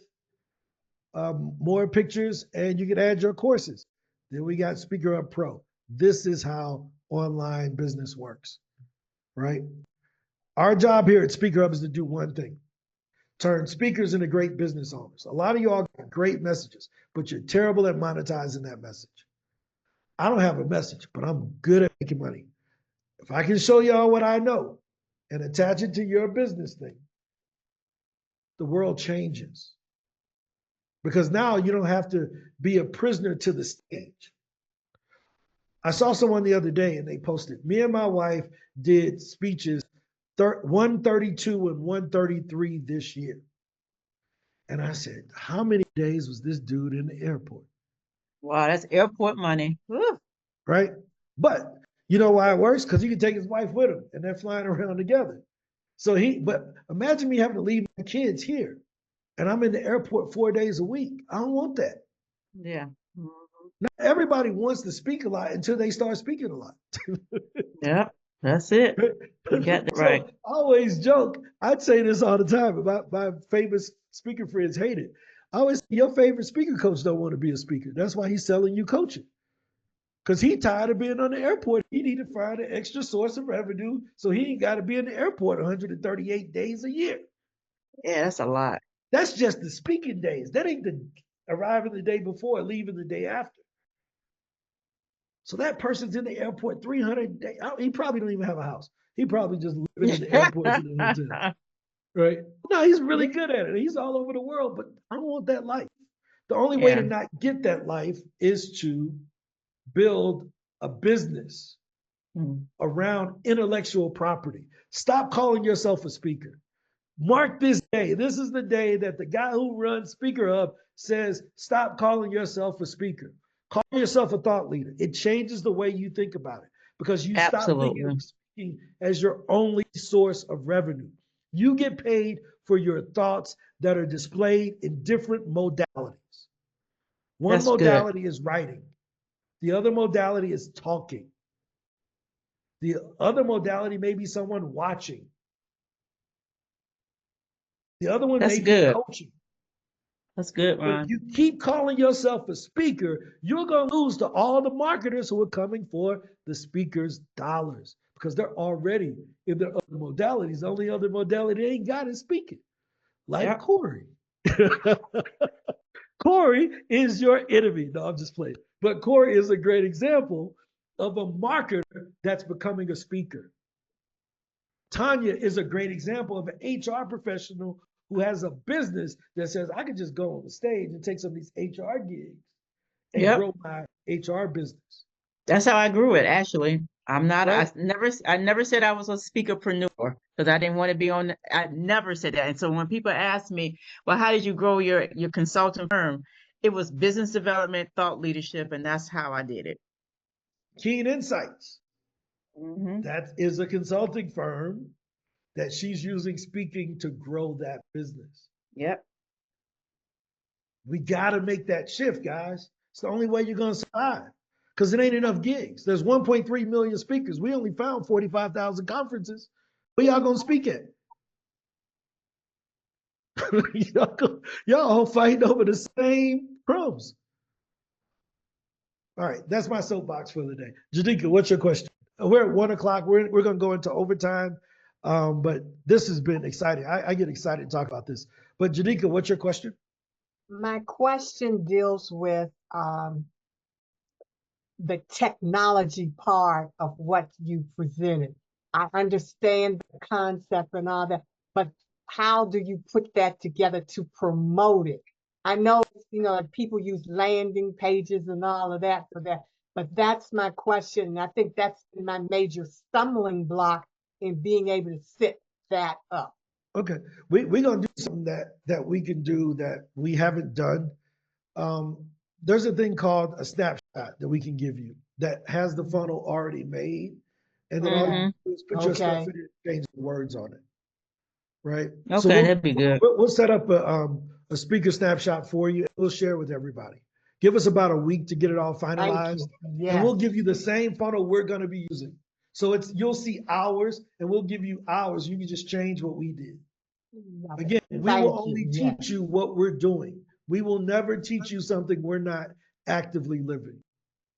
more pictures, and you can add your courses. Then we got SpeakerHUB Pro. This is how online business works, right? Our job here at SpeakerHUB is to do one thing: turn speakers into great business owners. A lot of you all got great messages, but you're terrible at monetizing that message. I don't have a message, but I'm good at making money. If I can show y'all what I know and attach it to your business thing, the world changes. Because now you don't have to be a prisoner to the stage. I saw someone the other day and they posted, me and my wife did speeches 132 and 133 this year. And I said, how many days was this dude in the airport? Wow, that's airport money. Woo. Right? But you know why it works? Because he can take his wife with him and they're flying around together. But imagine me having to leave my kids here and I'm in the airport 4 days a week. I don't want that. Yeah. Not everybody wants to speak a lot until they start speaking a lot. Yeah, that's it. You got that right. So I always joke. I'd say this all the time. My famous speaker friends hate it. I always say, your favorite speaker coach don't want to be a speaker. That's why he's selling you coaching. Because he's tired of being on the airport. He need to find an extra source of revenue so he ain't got to be in the airport 138 days a year. Yeah, that's a lot. That's just the speaking days. That ain't the arriving the day before and leaving the day after. So that person's in the airport 300 days. He probably don't even have a house. He probably just living in the airports and the hotels. Right? No, he's really good at it. He's all over the world, but I don't want that life. The only way to not get that life is to build a business around intellectual property. Stop calling yourself a speaker. Mark this day. This is the day that the guy who runs SpeakerHUB says, stop calling yourself a speaker. Call yourself a thought leader. It changes the way you think about it because you stop thinking of speaking as your only source of revenue. You get paid for your thoughts that are displayed in different modalities. One modality is writing. The other modality is talking. The other modality may be someone watching. The other one may be coaching. That's good, Ron. If you keep calling yourself a speaker, you're going to lose to all the marketers who are coming for the speaker's dollars because they're already in their other modalities. The only other modality they ain't got is speaking, like Corey. Corey is your enemy. No, I'm just playing. But Corey is a great example of a marketer that's becoming a speaker. Tanya is a great example of an HR professional who has a business that says, I could just go on the stage and take some of these HR gigs and grow my HR business. That's how I grew it, actually. I'm not, I never said I was a speakerpreneur because I didn't want to be on, I never said that. And so when people ask me, well, how did you grow your consulting firm? It was business development, thought leadership, and that's how I did it. Keen Insights. That is a consulting firm that she's using speaking to grow that business. Yep. We got to make that shift, guys. It's the only way you're going to survive because it ain't enough gigs. There's 1.3 million speakers. We only found 45,000 conferences. Where y'all going to speak at? y'all all fighting over the same crumbs. All right, that's my soapbox for the day. Jadika, what's your question? We're at 1 o'clock. We're going to go into overtime, but this has been exciting. I get excited to talk about this. But Jadika, what's your question? My question deals with the technology part of what you presented. I understand the concept and all that, but how do you put that together to promote it? I know, people use landing pages and all of that for that, but that's my question. And I think that's my major stumbling block in being able to set that up. Okay, we're going to do something that we can do that we haven't done. There's a thing called a snapshot that we can give you that has the funnel already made. and then all you Mm-hmm. do is put your stuff Okay. in and change the words on it, right? Okay, So that'd be good. we'll set up a speaker snapshot for you. We'll share with everybody. Give us about a week to get it all Thank finalized, you. and Yes. we'll give you the same funnel we're going to be using. So you'll see hours, and we'll give you hours. You can just change what we did. Again, we Thank will you. only Yes. teach you what we're doing. We will never teach you something we're not actively living.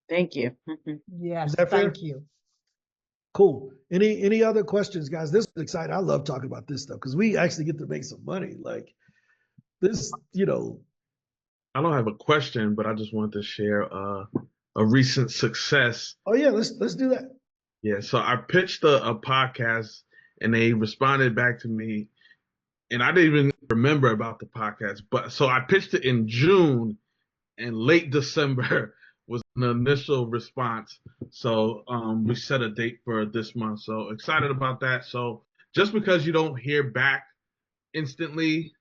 Thank you. Mhm. Yes. Is that fair? Thank you. Cool. Any other questions, guys? This is exciting. I love talking about this stuff because we actually get to make some money. Like this, I don't have a question, but I just wanted to share a recent success. Oh yeah, let's do that. Yeah, so I pitched a podcast and they responded back to me, and I didn't even remember about the podcast. But so I pitched it in June, and late December was an initial response. So we set a date for this month. So excited about that. So just because you don't hear back instantly,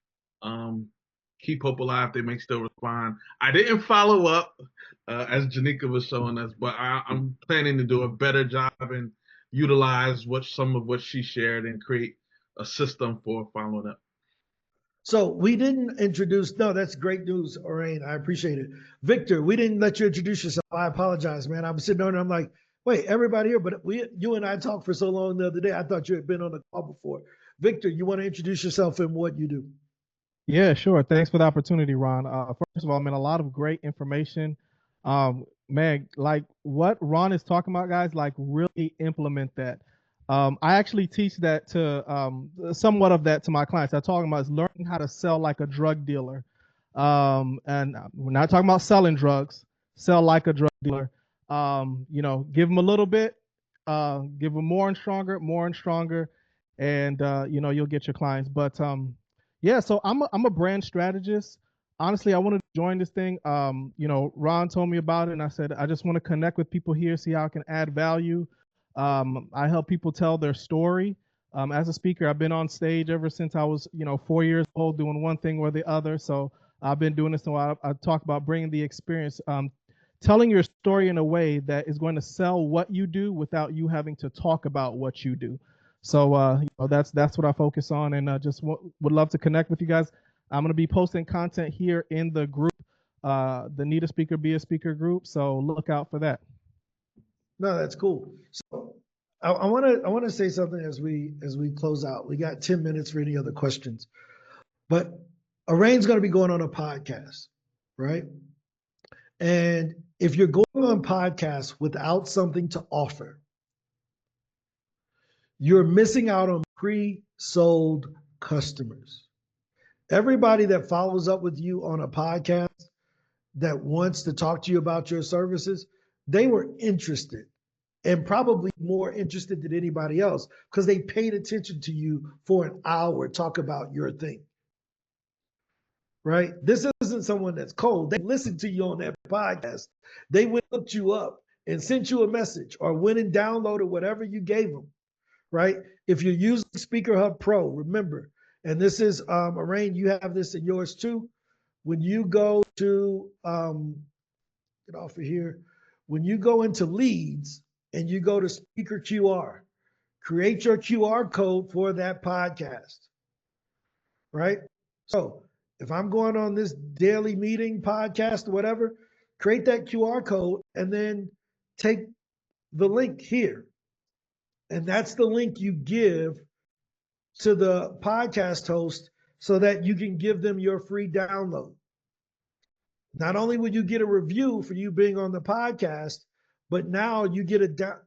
keep hope alive. They may still respond. I didn't follow up as Janika was showing us, but I'm planning to do a better job and utilize some of what she shared and create a system for following up. So we didn't introduce. No, that's great news, Orain. I appreciate it. Victor, we didn't let you introduce yourself. I apologize, man. I'm sitting there and I'm like, wait, everybody here, but you and I talked for so long the other day. I thought you had been on the call before. Victor, you want to introduce yourself and what you do? Yeah, sure. Thanks for the opportunity, Ron. First of all, man, a lot of great information. Man, like what Ron is talking about, guys, like really implement that. I actually teach that to somewhat of that to my clients. I'm talking about is learning how to sell like a drug dealer. And we're not talking about selling drugs, sell like a drug dealer. Give them a little bit, give them more and stronger, and you'll get your clients. But yeah, so I'm a brand strategist. Honestly, I wanted to join this thing. Ron told me about it, and I said I just want to connect with people here, see how I can add value. I help people tell their story. As a speaker, I've been on stage ever since I was, 4 years old, doing one thing or the other. So I've been doing this. So I talk about bringing the experience, telling your story in a way that is going to sell what you do without you having to talk about what you do. So that's what I focus on, and just would love to connect with you guys. I'm going to be posting content here in the group, the Need a Speaker, Be a Speaker group. So look out for that. No, that's cool. So I want to say something as we close out. We got 10 minutes for any other questions, but Orain's going to be going on a podcast, right? And if you're going on podcasts without something to offer, you're missing out on pre-sold customers. Everybody that follows up with you on a podcast that wants to talk to you about your services, they were interested and probably more interested than anybody else because they paid attention to you for an hour, talk about your thing, right? This isn't someone that's cold. They listened to you on that podcast. They went and looked you up and sent you a message or went and downloaded whatever you gave them, right? If you're using SpeakerHUB Pro, remember, and this is, Orain, you have this in yours too. When you go to, get off of here, when you go into leads and you go to Speaker QR, create your QR code for that podcast, right? So if I'm going on this daily meeting podcast or whatever, create that QR code and then take the link here. And that's the link you give to the podcast host so that you can give them your free download. Not only will you get a review for you being on the podcast, but now you get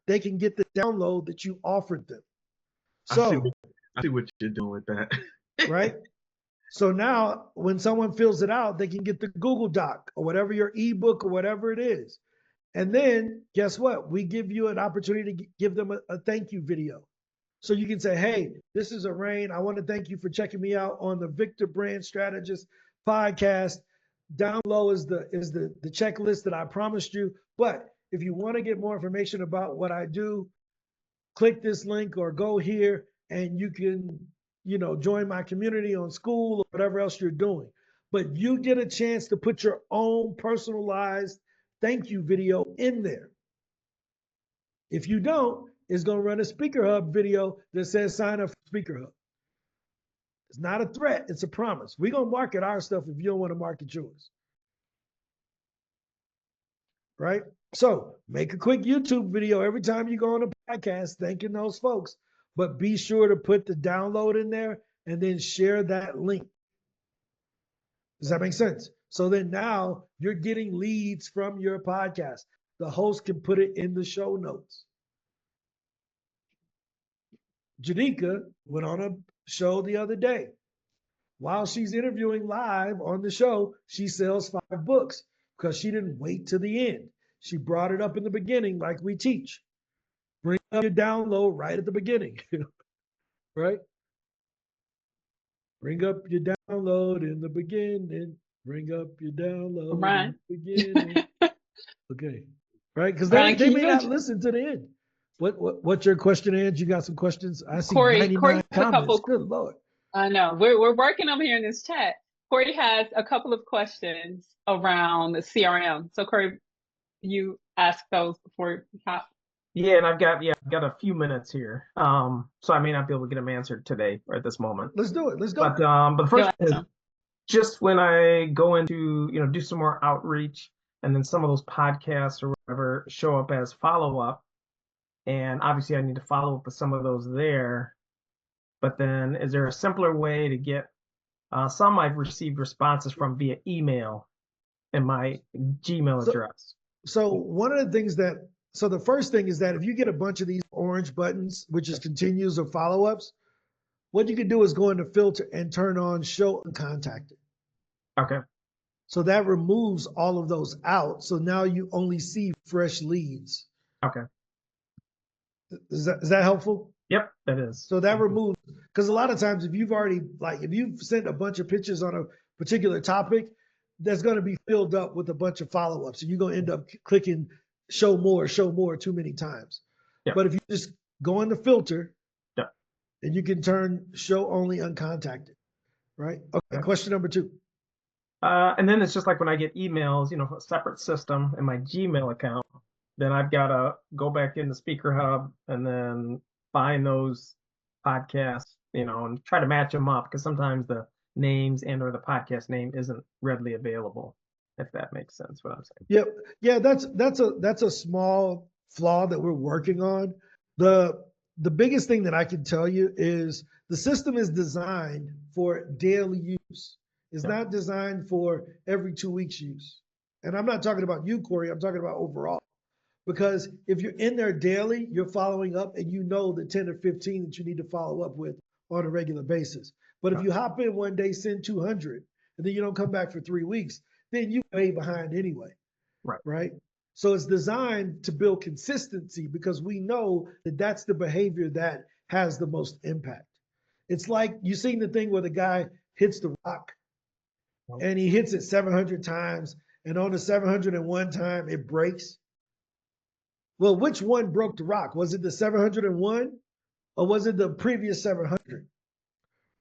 they can get the download that you offered them. So I see what you're doing with that. Right? So now when someone fills it out, they can get the Google Doc or whatever your ebook or whatever it is. And then guess what? We give you an opportunity to give them a thank you video. So you can say, hey, this is Orain. I want to thank you for checking me out on the Victor Brand Strategist podcast. Down below is the checklist that I promised you. But if you want to get more information about what I do, click this link or go here and you can, join my community on school or whatever else you're doing. But you get a chance to put your own personalized thank you video in there. If you don't, is going to run a SpeakerHUB video that says sign up for SpeakerHUB. It's not a threat, it's a promise. We're going to market our stuff if you don't want to market yours. Right? So make a quick YouTube video every time you go on a podcast thanking those folks, but be sure to put the download in there and then share that link. Does that make sense? So then now you're getting leads from your podcast. The host can put it in the show notes. Janika went on a show the other day. While she's interviewing live on the show, she sells 5 books because she didn't wait to the end. She brought it up in the beginning like we teach. Bring up your download right at the beginning, right? Bring up your download in the beginning. Bring up your download in the beginning. Okay, right? Because they may not listen to the end. What's your question, Ange? You got some questions? I see Corey, 99 comments. Good Lord. I know. We're working over here in this chat. Corey has a couple of questions around the CRM. So Corey, you ask those before we hop. Yeah, and I've got a few minutes here. So I may not be able to get them answered today or at this moment. Let's do it. Let's go. But the first is just when I go into, do some more outreach, and then some of those podcasts or whatever show up as follow-up. And obviously I need to follow up with some of those there. But then is there a simpler way to get some I've received responses from via email in my Gmail address? So one of the things so the first thing is that if you get a bunch of these orange buttons, which is continues or follow-ups, what you can do is go into filter and turn on show uncontacted. Okay. So that removes all of those out. So now you only see fresh leads. Okay. Is that helpful? Yep, that is. So that removes, because a lot of times if you've sent a bunch of pictures on a particular topic, that's going to be filled up with a bunch of follow-ups. And you're going to end up clicking show more too many times. Yep. But if you just go in the filter, yep, and you can turn show only uncontacted, right? Okay, yep. Question number 2. And then it's just like when I get emails, from a separate system in my Gmail account, then I've got to go back into SpeakerHUB and then find those podcasts, and try to match them up, because sometimes the names and or the podcast name isn't readily available, if that makes sense what I'm saying. Yep. Yeah, that's a small flaw that we're working on. The biggest thing that I can tell you is the system is designed for daily use. It's not designed for every 2 weeks use. And I'm not talking about you, Corey, I'm talking about overall. Because if you're in there daily, you're following up and you know the 10 or 15 that you need to follow up with on a regular basis. But if you hop in one day, send 200, and then you don't come back for 3 weeks, then you're way behind anyway. Right? So it's designed to build consistency, because we know that that's the behavior that has the most impact. It's like you seen the thing where the guy hits the rock and he hits it 700 times, and on the 701 time it breaks. Well, which one broke the rock? Was it the 701 or was it the previous 700?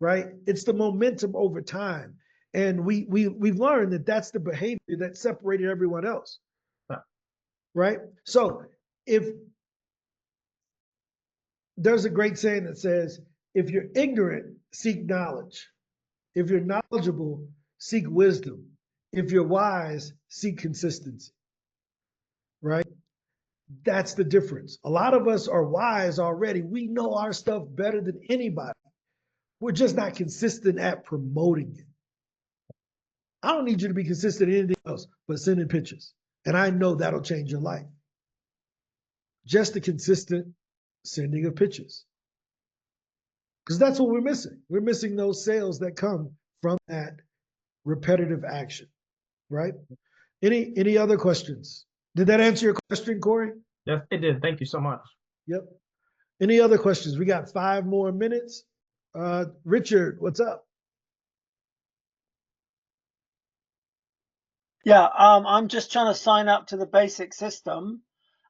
Right? It's the momentum over time. And we've learned that that's the behavior that separated everyone else. Right? So if there's a great saying that says, if you're ignorant, seek knowledge. If you're knowledgeable, seek wisdom. If you're wise, seek consistency. Right? That's the difference. A lot of us are wise already. We know our stuff better than anybody. We're just not consistent at promoting it. I don't need you to be consistent in anything else but sending pictures. And I know that'll change your life. Just the consistent sending of pictures. Because that's what we're missing. We're missing those sales that come from that repetitive action, right? Any other questions? Did that answer your question, Corey? Yes, it did. Thank you so much. Yep. Any other questions? We got 5 more minutes. Richard, what's up? Yeah, I'm just trying to sign up to the basic system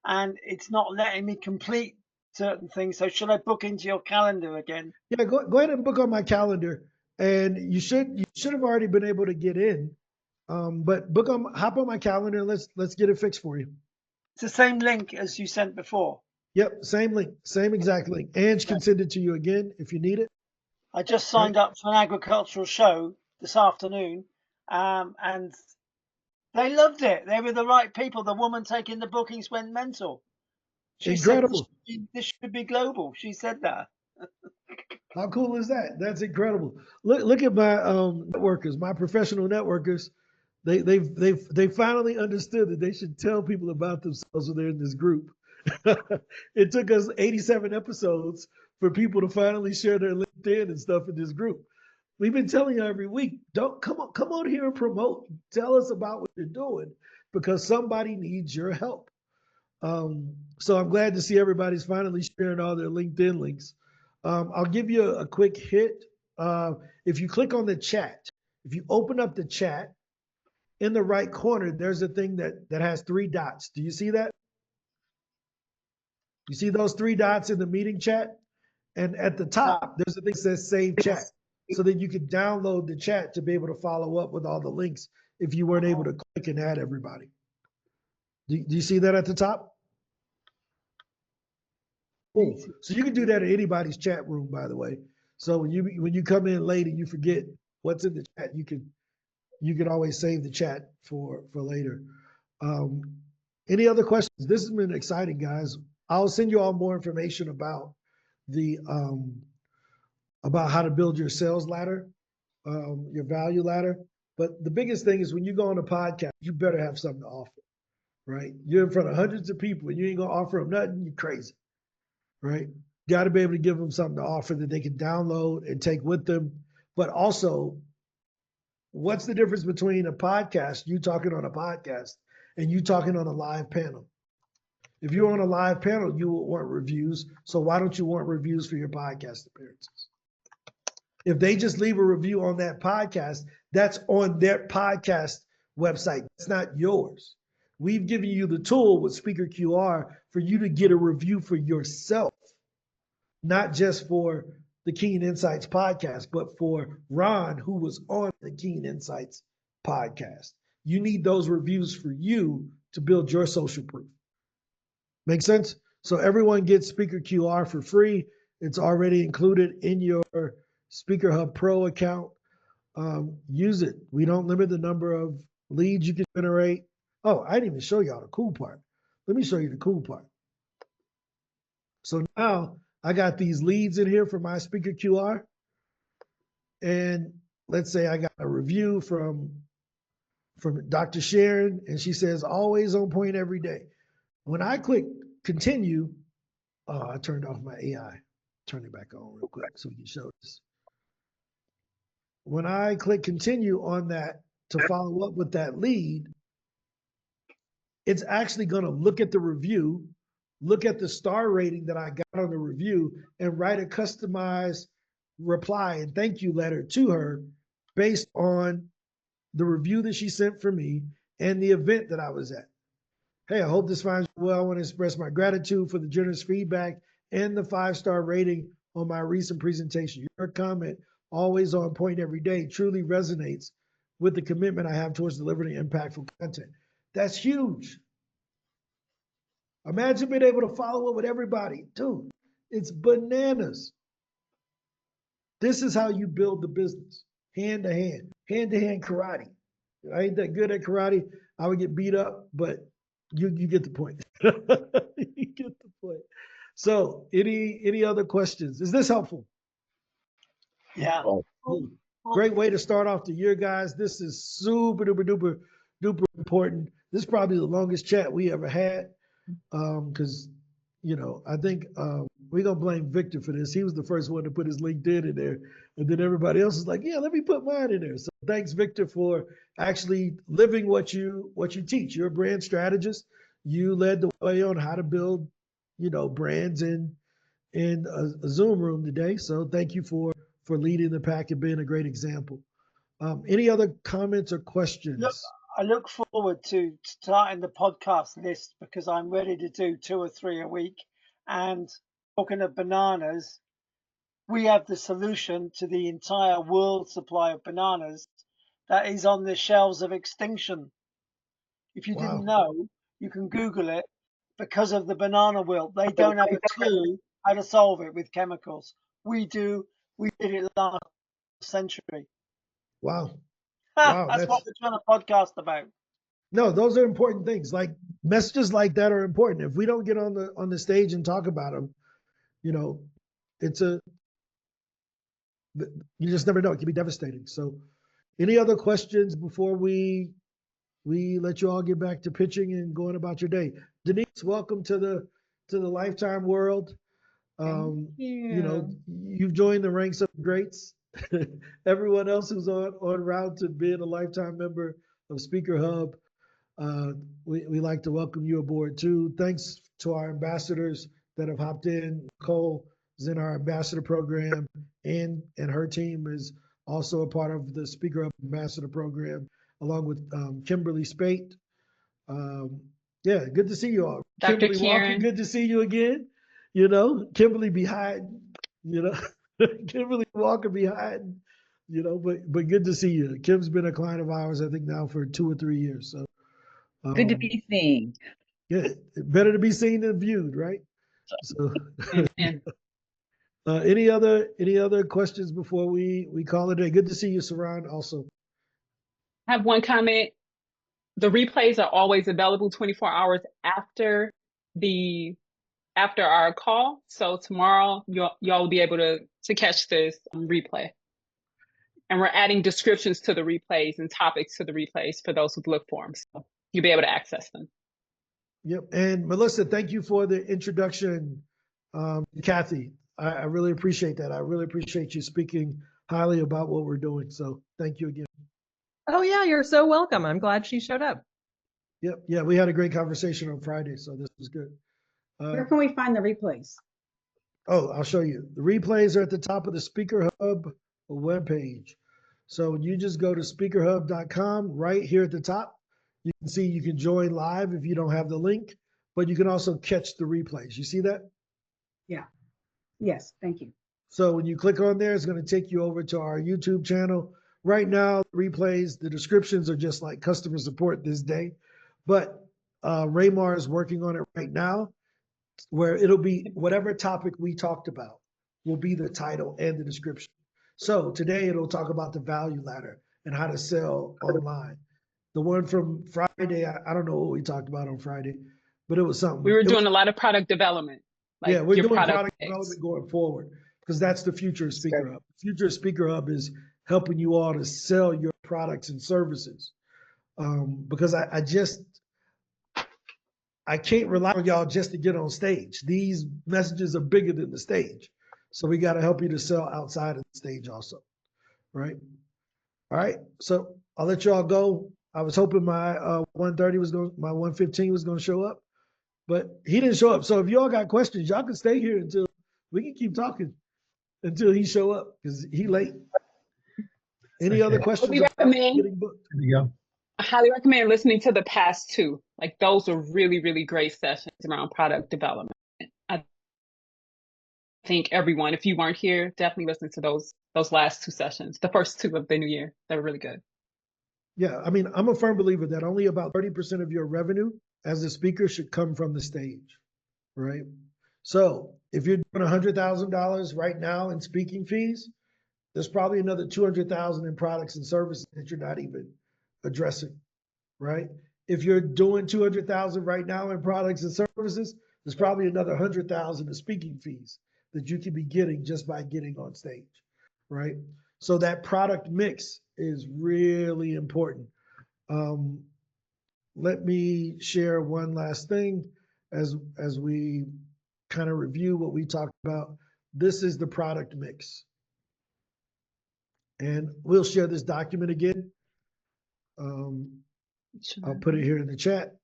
and it's not letting me complete certain things. So should I book into your calendar again? Yeah, go ahead and book on my calendar, and you should have already been able to get in. But hop on my calendar and let's get it fixed for you. It's the same link as you sent before. Yep, same link, same exact link. Ange can send it to you again if you need it. I just signed up for an agricultural show this afternoon, and they loved it. They were the right people. The woman taking the bookings went mental. She Incredible. said this should be global. She said that. How cool is that? That's incredible. Look at my networkers, my professional networkers. They finally understood that they should tell people about themselves when they're in this group. It took us 87 episodes for people to finally share their LinkedIn and stuff in this group. We've been telling you every week, don't come on here and promote. Tell us about what you're doing because somebody needs your help. So I'm glad to see everybody's finally sharing all their LinkedIn links. I'll give you a quick hit. If you click on the chat, if you open up the chat, in the right corner, there's a thing that has 3 dots. Do you see that? You see those 3 dots in the meeting chat? And at the top, there's a thing that says save chat. So that you can download the chat to be able to follow up with all the links if you weren't able to click and add everybody. Do you see that at the top? Cool. So you can do that in anybody's chat room, by the way. So when you come in late and you forget what's in the chat, you can always save the chat for later. Any other questions? This has been exciting, guys. I'll send you all more information about the about how to build your sales ladder, your value ladder. But the biggest thing is when you go on a podcast, you better have something to offer, right? You're in front of hundreds of people and you ain't gonna offer them nothing, you're crazy, right? Got to be able to give them something to offer that they can download and take with them. But also, what's the difference between a podcast, you talking on a podcast, and you talking on a live panel? If you're on a live panel, you will want reviews. So why don't you want reviews for your podcast appearances? If they just leave a review on that podcast, that's on their podcast website. It's not yours. We've given you the tool with Speaker QR for you to get a review for yourself, not just for the Keen Insights podcast, but for Ron, who was on the Keen Insights podcast. You need those reviews for you to build your social proof. Make sense? So everyone gets Speaker QR for free. It's already included in your SpeakerHUB Pro account. Use it. We don't limit the number of leads you can generate. Oh, I didn't even show y'all the cool part. Let me show you the cool part. So now I got these leads in here for my Speaker QR. And let's say I got a review from Dr. Sharon, and she says, always on point every day. When I click continue, I turned off my AI. Turn it back on real quick so we can show this. When I click continue on that to follow up with that lead, it's actually going to look at the review, look at the star rating that I got on the review, and write a customized reply and thank you letter to her based on the review that she sent for me and the event that I was at. Hey, I hope this finds you well. I want to express my gratitude for the generous feedback and the 5-star rating on my recent presentation. Your comment, always on point every day, truly resonates with the commitment I have towards delivering impactful content. That's huge. Imagine being able to follow up with everybody. Dude, it's bananas. This is how you build the business, hand to hand karate. I ain't that good at karate. I would get beat up, but you get the point. You get the point. So any other questions? Is this helpful? Yeah. Cool. Great way to start off the year, guys. This is super duper important. This is probably the longest chat we ever had. Because I think we're gonna blame Victor for this. He was the first one to put his LinkedIn in there, and then everybody else is like, yeah, let me put mine in there. So thanks, Victor, for actually living what you teach. You're a brand strategist. You led the way on how to build, brands in a Zoom room today. So thank you for leading the pack and being a great example. Any other comments or questions? I look forward to starting the podcast list because I'm ready to do 2 or 3 a week. And talking of bananas, we have the solution to the entire world supply of bananas that is on the shelves of extinction. If you didn't know, you can Google it. because of the banana wilt. They don't have a clue how to solve it with chemicals. We do. We did it last century. Wow. Wow. That's what we're trying to podcast about. No, those are important things. Like messages like that are important. If we don't get on the stage and talk about them, you know, you just never know. It can be devastating. So, any other questions before we let you all get back to pitching and going about your day? Denise, welcome to the Lifetime world. You know, you've joined the ranks of greats. Everyone else who's on route to being a lifetime member of SpeakerHUB, we like to welcome you aboard too. Thanks to our ambassadors that have hopped in. Nicole is in our ambassador program, and her team is also a part of the SpeakerHUB ambassador program, along with Kimberly Spate. Yeah, good to see you all. Dr. Kimberly Karen. Walker, good to see you again. You know, Kimberly behind, you know, Kimberly Walker behind, you know, but good to see you. Kim's been a client of ours, I think now for 2 or 3 years. So Good to be seen. Yeah, better to be seen than viewed, right? So any other questions before we call it a day? Good to see you, Saran, also. I have one comment. The replays are always available 24 hours after our call. So tomorrow y'all will be able to catch this replay. And we're adding descriptions to the replays and topics to the replays for those who look for them. So you'll be able to access them. Yep. And Melissa, thank you for the introduction, Kathy. I really appreciate that. I really appreciate you speaking highly about what we're doing. So thank you again. Oh yeah, you're so welcome. I'm glad she showed up. Yep. Yeah, we had a great conversation on Friday, so this was good. Where can we find the replays? Oh, I'll show you. The replays are at the top of the SpeakerHUB webpage. So you just go to speakerhub.com right here at the top. You can see you can join live if you don't have the link, but you can also catch the replays. You see that? Yeah. Yes, thank you. So when you click on there, it's going to take you over to our YouTube channel. Right now, replays, the descriptions are just like customer support this day, but Raymar is working on it right now, where it'll be whatever topic we talked about will be the title and the description. So today it'll talk about the value ladder and how to sell online. The one from Friday, I don't know what we talked about on Friday, but it was something. We were doing a lot of product development. Yeah, we're doing product development going forward because that's the future of SpeakerHUB. The future of SpeakerHUB is helping you all to sell your products and services. Because I can't rely on y'all just to get on stage. These messages are bigger than the stage. So we got to help you to sell outside of the stage also, right? All right, so I'll let y'all go. I was hoping my 1:30 was going, my 1:15 was going to show up, but he didn't show up. So if y'all got questions, y'all can stay here until we can keep talking until he show up because he late. Any other questions? We recommend. Getting booked? There you go. I highly recommend listening to the past two. Like those are really, really great sessions around product development. I think everyone, if you weren't here, definitely listen to those last two sessions, the first two of the new year. They were really good. Yeah, I mean, I'm a firm believer that only about 30% of your revenue as a speaker should come from the stage, right? So if you're doing $100,000 right now in speaking fees, there's probably another 200,000 in products and services that you're not even addressing, right? If you're doing 200,000 right now in products and services, there's probably another 100,000 in speaking fees that you could be getting just by getting on stage, right? So that product mix is really important. Let me share one last thing as we kind of review what we talked about. This is the product mix. And we'll share this document again. I'll put it here in the chat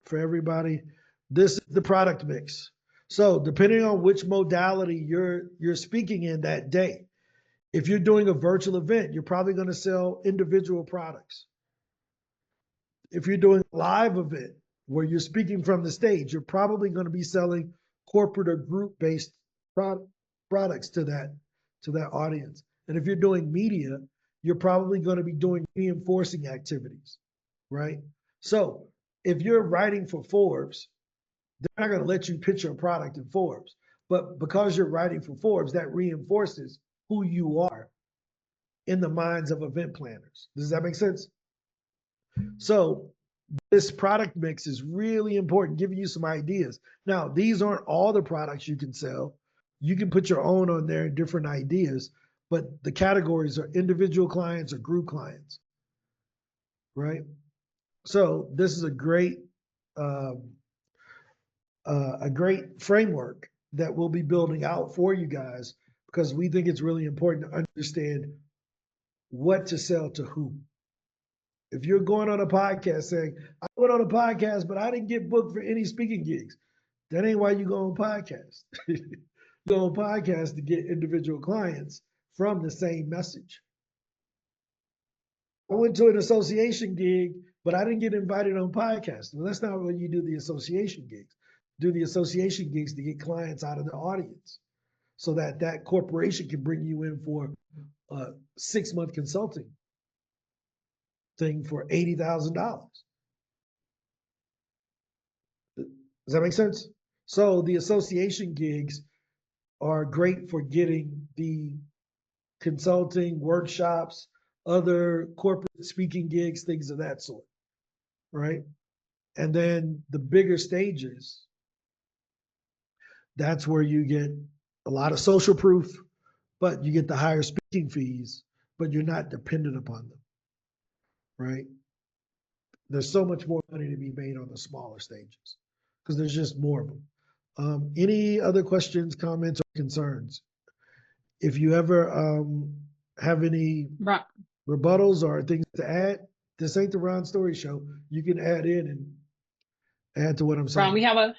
for everybody. This is the product mix. So depending on which modality you're speaking in that day, if you're doing a virtual event, you're probably going to sell individual products. If you're doing a live event where you're speaking from the stage, you're probably going to be selling corporate or group-based products to that audience. And if you're doing media, you're probably going to be doing reinforcing activities, right? So if you're writing for Forbes they're not going to let you pitch your product in Forbes. But because you're writing for Forbes, that reinforces who you are in the minds of event planners. Does that make sense? So this product mix is really important, giving you some ideas. Now, these aren't all the products you can sell. You can put your own on there, different ideas, but the categories are individual clients or group clients, right? So this is a great framework that we'll be building out for you guys, because we think it's really important to understand what to sell to who. If you're going on a podcast saying, I went on a podcast, but I didn't get booked for any speaking gigs, that ain't why you go on podcast. You go on podcast to get individual clients from the same message. I went to an association gig, but I didn't get invited on podcast. Well, that's not when you do the association gigs. Do the association gigs to get clients out of the audience, so that that corporation can bring you in for a 6-month consulting thing for $80,000. Does that make sense? So the association gigs are great for getting the consulting, workshops, other corporate speaking gigs, things of that sort, right? And then the bigger stages, that's where you get a lot of social proof, but you get the higher speaking fees, but you're not dependent upon them, right? There's so much more money to be made on the smaller stages because there's just more of them. Any other questions, comments, or concerns? If you ever have any rebuttals or things to add, this ain't the Ron Story Show. You can add in and add to what I'm saying. Ron,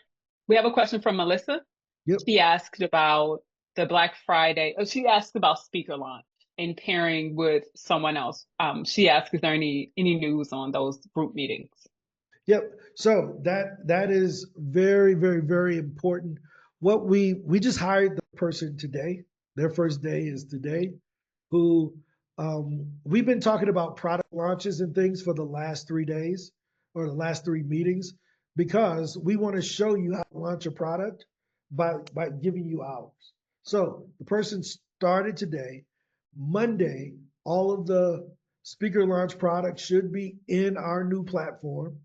we have a question from Melissa. Yep. She asked about the Black Friday. She asked about speaker launch and pairing with someone else. She asked, is there any news on those group meetings? Yep. So that is very, very, very important. What we just hired the person today. Their first day is today. Who we've been talking about product launches and things for the last 3 days or the last 3 meetings, because we want to show you how to launch a product by giving you hours. So the person started today. Monday, all of the speaker launch products should be in our new platform,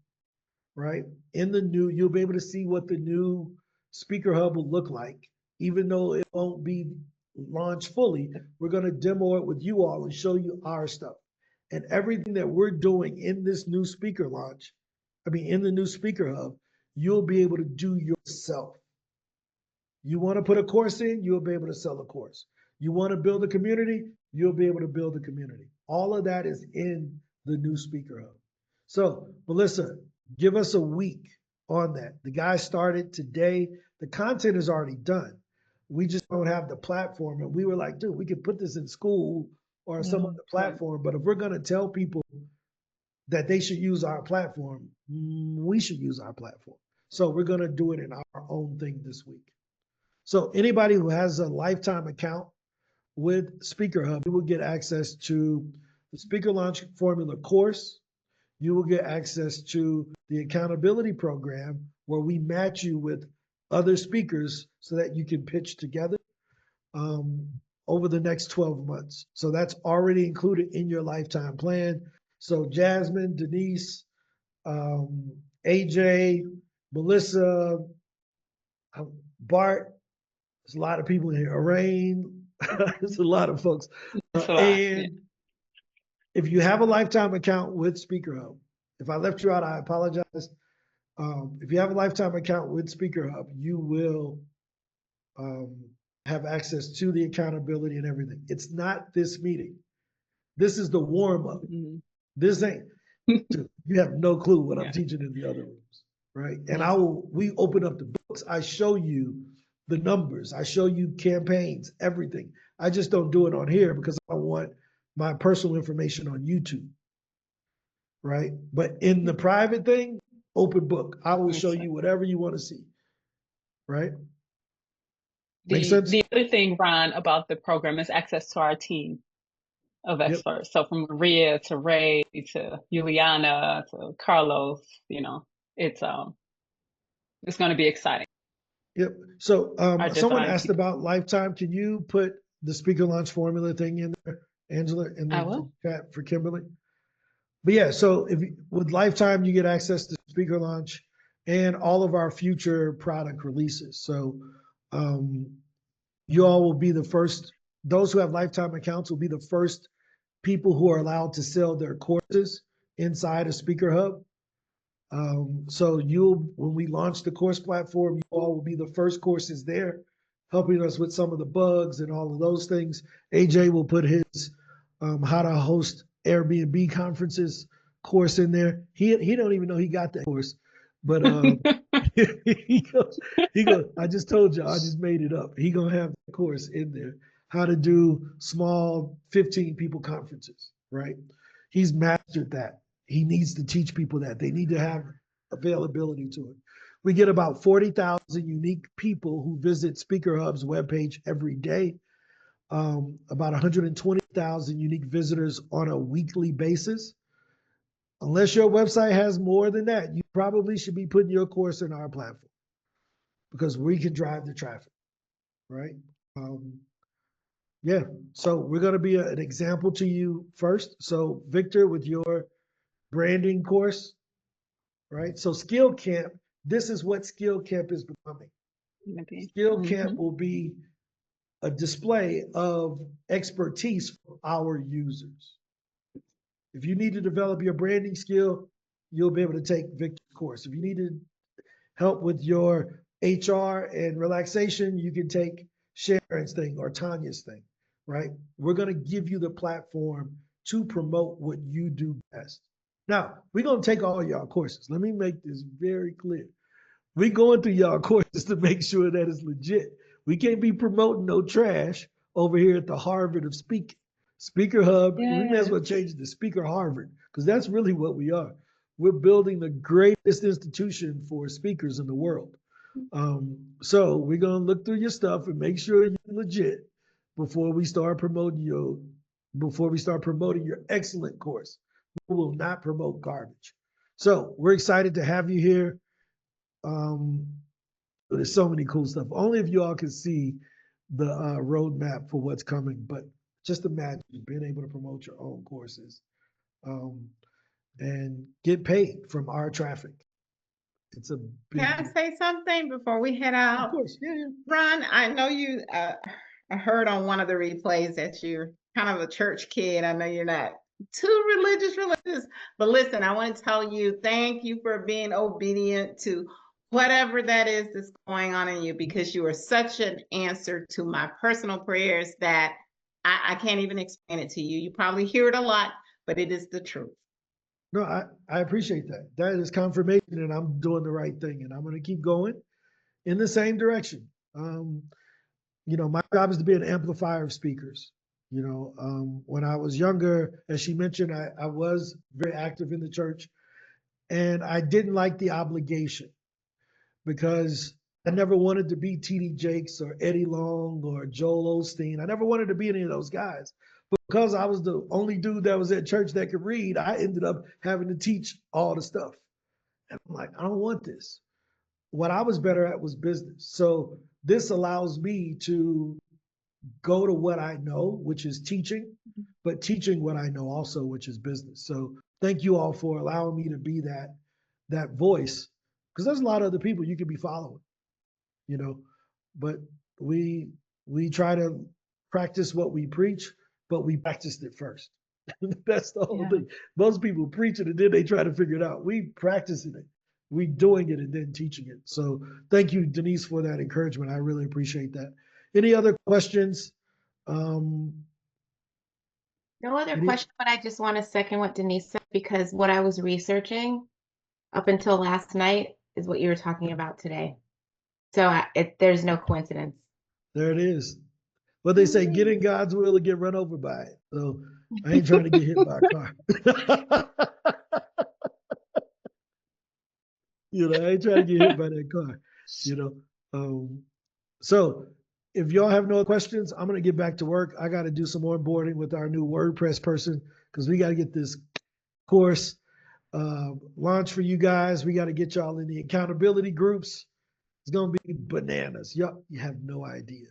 right? You'll be able to see what the new SpeakerHUB will look like, even though it won't be launched fully. We're going to demo it with you all and show you our stuff. And everything that we're doing in this new speaker launch, in the new SpeakerHUB, you'll be able to do yourself. You want to put a course in, you'll be able to sell a course. You want to build a community, you'll be able to build a community. All of that is in the new SpeakerHUB. So, Melissa, give us a week on that. The guy started today. The content is already done. We just don't have the platform. And we were like, dude, we could put this in school or some other platform. But if we're going to tell people that they should use our platform, we should use our platform. So we're going to do it in our own thing this week. So anybody who has a lifetime account with SpeakerHUB, you will get access to the Speaker Launch Formula course. You will get access to the accountability program, where we match you with other speakers so that you can pitch together over the next 12 months. So that's already included in your lifetime plan. So Jasmine, Denise, AJ, Melissa, Bart, there's a lot of people in here. Arain, there's a lot of folks. And if you have a lifetime account with SpeakerHUB, if I left you out, I apologize. If you have a lifetime account with SpeakerHUB, you will have access to the accountability and everything. It's not this meeting. This is the warm-up. This ain't, you have no clue what I'm teaching in the other rooms, right? And we open up the books. I show you the numbers. I show you campaigns, everything. I just don't do it on here because I want my personal information on YouTube, right? But in the private thing, open book. I will show you whatever you want to see, right? Make sense? The other thing, Ron, about the program is access to our team of experts. So from Maria to Ray to Juliana to Carlos, it's It's going to be exciting. Yep. So I just someone honestly- asked about lifetime. Can you put the speaker launch formula thing in there, Angela, in I the will. chat for Kimberly? But yeah, so with lifetime, you get access to speaker launch and all of our future product releases. So you all will be the first, those who have lifetime accounts will be the first people who are allowed to sell their courses inside of SpeakerHUB. So when we launch the course platform, you all will be the first courses there, helping us with some of the bugs and all of those things. AJ will put his how to host Airbnb conferences course in there. He don't even know he got that course, but he goes, I just told you, I just made it up. He gonna have the course in there, how to do small 15 people conferences, right? He's mastered that. He needs to teach people that. They need to have availability to it. We get about 40,000 unique people who visit SpeakerHUB's webpage every day. About 120,000 unique visitors on a weekly basis. Unless your website has more than that, you probably should be putting your course in our platform because we can drive the traffic, right? Yeah, so we're going to be an example to you first. So Victor, with your branding course, right? So Skill Camp, this is what Skill Camp is becoming. Skill Camp will be a display of expertise for our users. If you need to develop your branding skill, you'll be able to take Victor's course. If you needed help with your HR and relaxation, you can take Sharon's thing or Tanya's thing, right? We're going to give you the platform to promote what you do best. Now, we're going to take all y'all courses. Let me make this very clear. We're going through y'all courses to make sure that it's legit. We can't be promoting no trash over here at the Harvard of speaking. SpeakerHUB, we may as well change it to Speaker Harvard, because that's really what we are. We're building the greatest institution for speakers in the world. So we're going to look through your stuff and make sure you're legit before we start promoting your excellent course. We will not promote garbage. So we're excited to have you here. There's so many cool stuff. Only if you all can see the roadmap for what's coming, but just imagine being able to promote your own courses and get paid from our traffic. It's a big Can I say something before we head out? Of course, yeah. Ron, I know you I heard on one of the replays that you're kind of a church kid. I know you're not too religious, but listen, I want to tell you, thank you for being obedient to whatever that is that's going on in you, because you are such an answer to my personal prayers that I can't even explain it to you. You probably hear it a lot, but it is the truth. No, I appreciate that. That is confirmation that I'm doing the right thing, and I'm going to keep going in the same direction. My job is to be an amplifier of speakers. When I was younger, as she mentioned, I was very active in the church, and I didn't like the obligation because I never wanted to be T.D. Jakes or Eddie Long or Joel Osteen. I never wanted to be any of those guys. But because I was the only dude that was at church that could read, I ended up having to teach all the stuff. And I'm like, I don't want this. What I was better at was business. So this allows me to go to what I know, which is teaching, but teaching what I know also, which is business. So thank you all for allowing me to be that voice, because there's a lot of other people you could be following, but we try to practice what we preach, but we practiced it first. That's the whole thing. Most people preach it and then they try to figure it out. We practicing it, we doing it, and then teaching it. So thank you, Denise, for that encouragement. I really appreciate that. Any other questions? No other question, but I just want to second what Denise said, because what I was researching up until last night is what you were talking about today. So there's no coincidence. There it is. Well, they say get in God's will or get run over by it. So I ain't trying to get hit by a car. I ain't trying to get hit by that car. So if y'all have no questions, I'm going to get back to work. I got to do some onboarding with our new WordPress person because we got to get this course launch for you guys. We got to get y'all in the accountability groups. It's going to be bananas. You have no idea.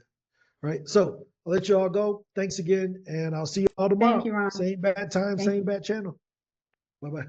Right. So I'll let you all go. Thanks again. And I'll see you all tomorrow. Thank you, Ron. Same bad time, Thank same you. bad channel. Bye-bye.